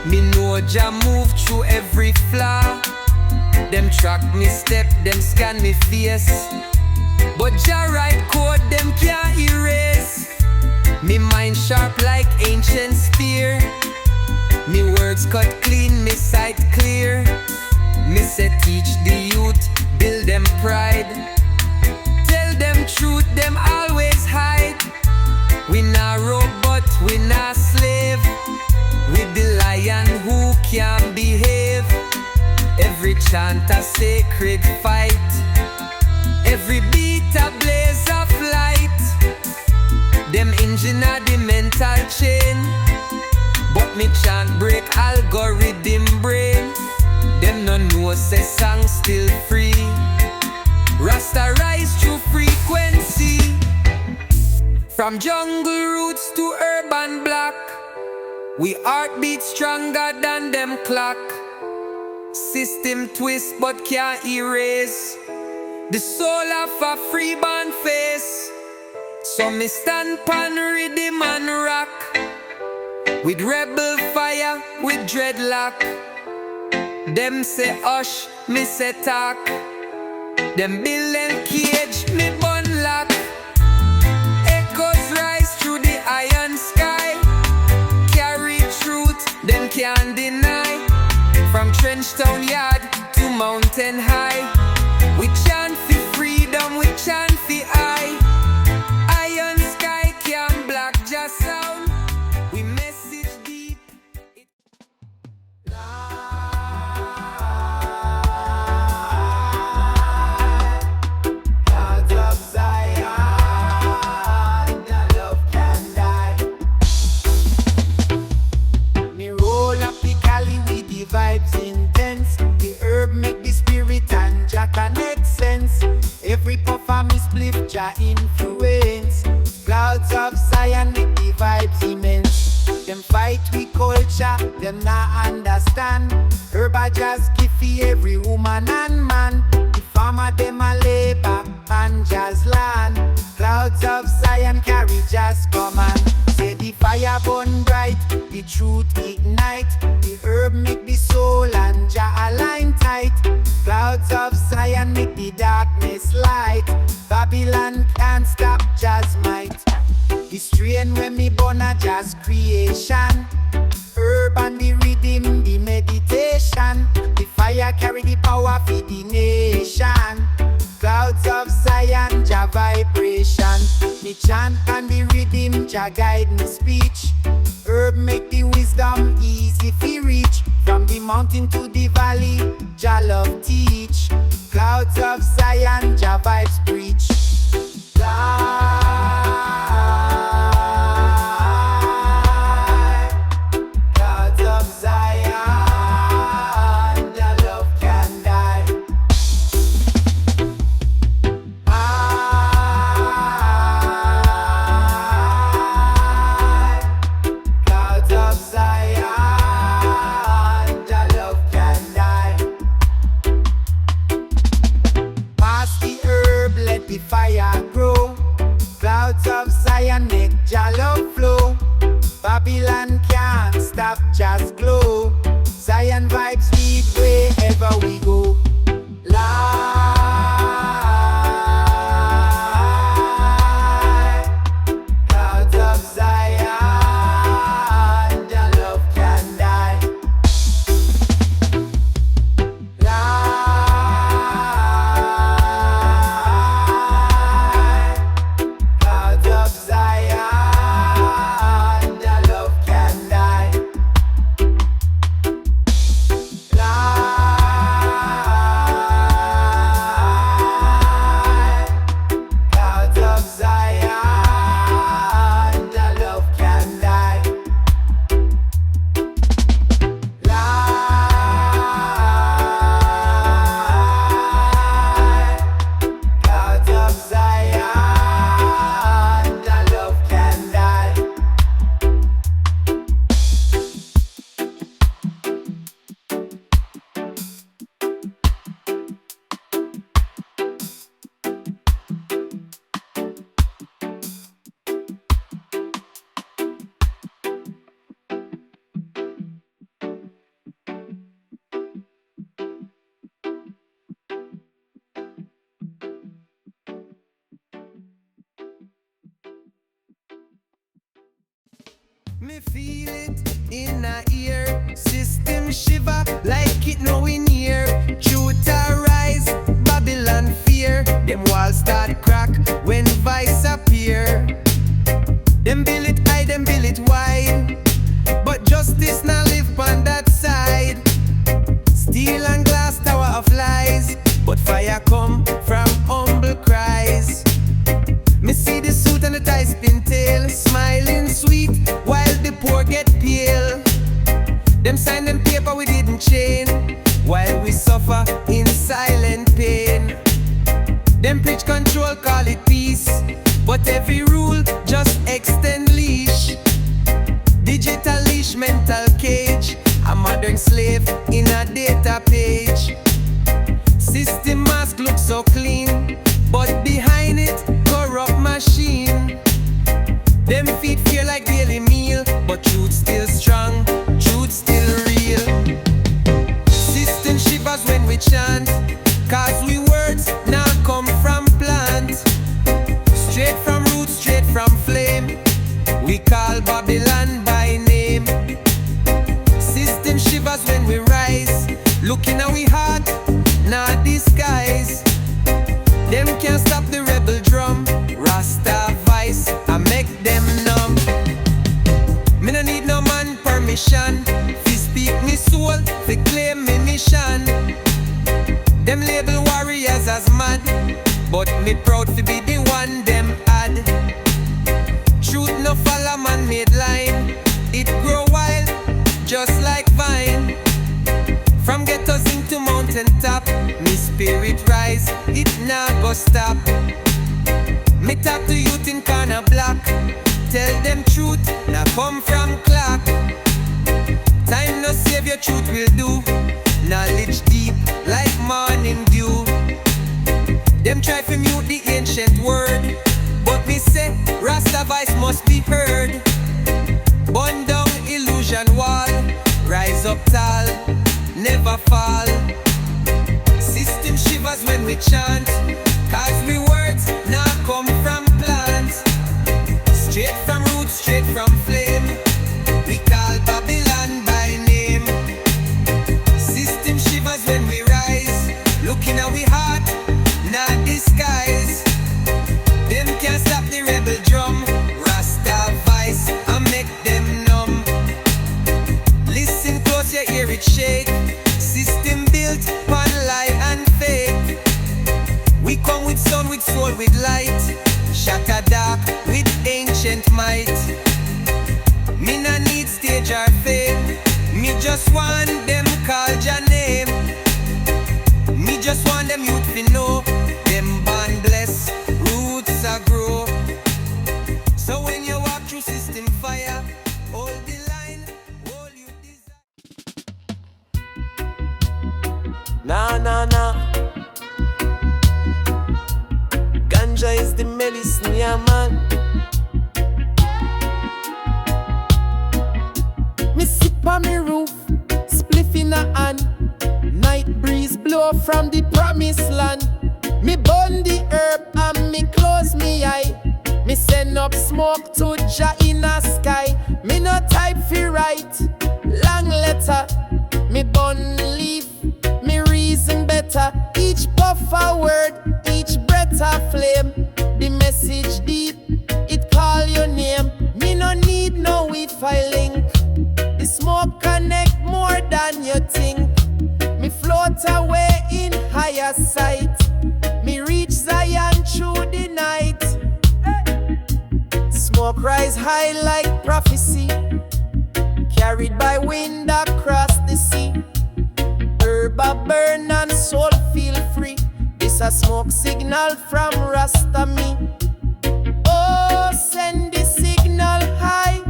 Me know Jah move through every flaw. Them track me step, them scan me face. But Jah write code, them can't erase. Me mind sharp like ancient spear. Me words cut clean, me sight clear. Me say teach the youth, build them pride. Tell them truth, them always hide. We not robot, we not slave. We the lion who can behave. Every chant a sacred fight. Every beat a blaze of light. Them engine a the mental chain. But me chant break algorithm brain. Them no know say song still free. Rasta rise through frequency. From jungle roots to urban block. We heartbeat stronger than them clock. System twist but can't erase the soul of a freeborn face. So me stand pan Riddim and rock. With rebel fire, with dreadlock. Them say hush, me say talk. Them build and cage, me bun lock. Echoes rise through the iron sky. Carry truth, them can't deny. From Trenchtown Yard to Mountain High. We chant for freedom, we chant for I. Iron sky can't block just sound. We message deep. Heart of Zion, the love can die. Me roll up the Cali with the vibes intense. The herb make the spirit and Jah connect sense. Every puff of me spliff Jah influence. Clouds of Zion make the vibes immense. Them fight with culture, them not understand. Herb a just give for every woman and man. The farmer them a labor on Jah's land. Clouds of Zion carry Jah's command. Say the fire burn bright, the truth ignite. The herb make the soul and Jah align tight. Clouds of Zion make the darkness light. Babylon can't stop Jah's might. The strain when me born a Jah's creation. Herb and the rhythm, the meditation. The fire carry the power for the nation. Clouds of Zion, Jah vibration. Me chant and the rhythm, Jah guide me speech. Herb make the wisdom easy fi reach. From the mountain to the valley, Jah love teach. Clouds of Zion, Jah vibes preach. Clouds of Zion, the love can die. Clouds of Zion, the love can die. Pass the herb, let the fire grow. Clouds of Zion make Jah love flow. Babylon can't stop Jah's glow. Zion vibes lead wherever we go. Light, clouds of Zion, the love can die. Light, clouds of Zion, the love can die. Light, Me feel it in a ear. System shiver like it no in here. Truth arise, Babylon fear. Them walls start crack when vice appear. Them build it high, them build it wide, but justice now live on that side. Steel and glass tower of lies, but fire come from humble cries. Me see the suit and the tie spin tail, smiling sweet while the poor get pale. Them sign them paper we didn't chain, while we suffer in silent pain. Them preach control, call it peace, but every rule just extend leash. Digital leash, mental cage, a modern slave in a data page. System mask looks so clean, but behind it, corrupt machine. Them feed fear like daily meal, but truth still strong, truth still real. System shivers when we chant, cause we words now come from plant. Straight from roots, straight from flame, we call Babylon by name. System shivers when we rise, looking at we heart, not disguise. Them can't stop the rebel drum, Rasta vice, I make them numb. Me no need no man permission, fi speak me soul, fi claim me mission. Them label warriors as mad, but me proud fi be the one them add. Truth no follow man-made line, it grow wild, just like vine. From ghettos into mountain top, me spirit rise, it nah go stop. Me talk to youth in corner block, tell them truth, now come from clock. Time no save your truth will do, knowledge deep like morning dew. Them try to mute the ancient word, but me say Rasta voice must be heard. Burn down illusion wall, rise up tall, never fall. System shivers when we chant, cause we words now come from plants. Straight from roots, straight from flame, we call Babylon by name. System shivers when we rise, looking at we heart, not disguise. Them can't stop the rebel drum, Rasta vice, I make them numb. Listen close, you hear it shake. System built upon lie and fake. We come with sun, with soul, with light. Shatter dark with ancient might. Me no need stage or fame, me just want them call your name. Me just want them youth to know, them born blessed, roots are grow. So when you walk through system fire, hold the line, hold you desire. Nah, nah, nah. Ganja is the medicine, yeah, man. Me sip on me roof, spliff in a hand. Night breeze blow from the promised land. Me burn the herb and me close me eye. Me send up smoke to Jah in the sky. Me no type fi write long letter. Me burn leaf, me reason better. Each puff a word, each breath a flame. The message deep, it call your name. Me no need no Wi-Fi link. The smoke connect more than you think. Me float away in higher sight. Me reach Zion through the night. Smoke rise high like prophecy, carried by wind across the sea. Herb a burn and soul feel free. This a smoke signal from Rasta me. Oh, send the signal high,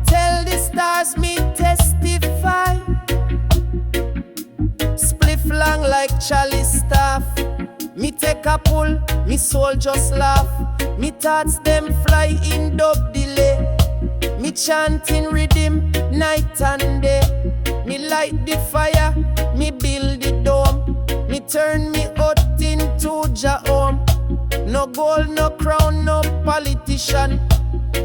tell the stars me testify. Spliff long like chalice staff. Me take a pull, me soul just laugh. Me thoughts them fly in dub delay. Me chanting rhythm night and day. Me light the fire, me build the dome. Me turn me out into Jah home. No gold, no crown, no politician,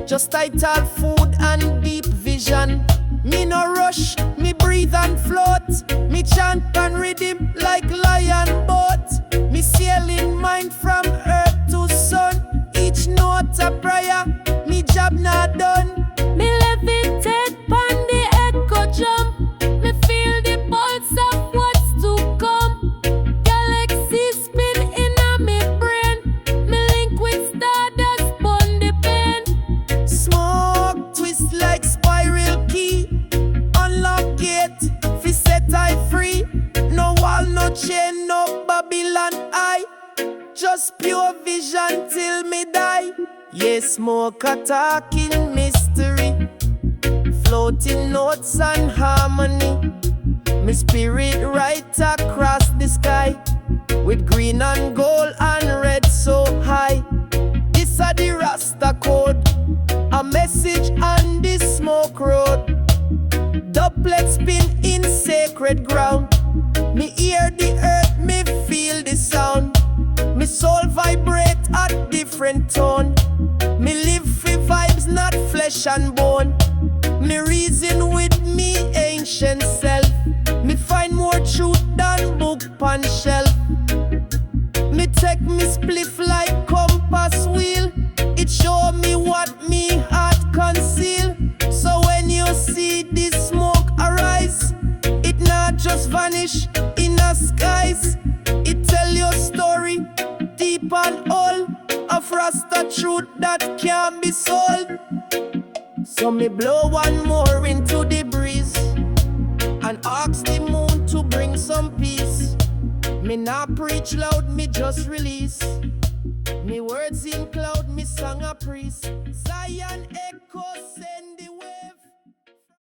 just title, food and deep vision. vision. Me no rush, me breathe and float. Me chant and rhythm like lion boat. Me sailing mind from earth to sun. Each note a prayer, me job not done. Me levitate pon the echo jump. Me feel the pulse of what's to come. Galaxy spin in me brain. Me link with stardust pon the pen. Smoke twist like spiral key. Unlock gate, fi set I free. No wall, no chain, no Babylon eye. Just pure vision till me die. Yes, smoke attacking mystery. Floating notes and harmony. Me spirit right across the sky. With green and gold and red so high. This a the Rasta code. A message on the smoke road. Duplex spin in sacred ground. Me hear the earth, me feel the sound. Me soul vibrate at different tone. Me live for vibes, not flesh and bone. Me reason with me ancient self. Me find more truth than book pan shelf. Me take me spliff like compass wheel. It show me what me heart conceal. So when you see this smoke arise, it not just vanish in the skies. It tell your story, deep and old, of Rasta truth that can't be sold. So me blow one more into the breeze and ask the moon to bring some peace. Me not preach loud, me just release. Me words in cloud, me song a priest. Zion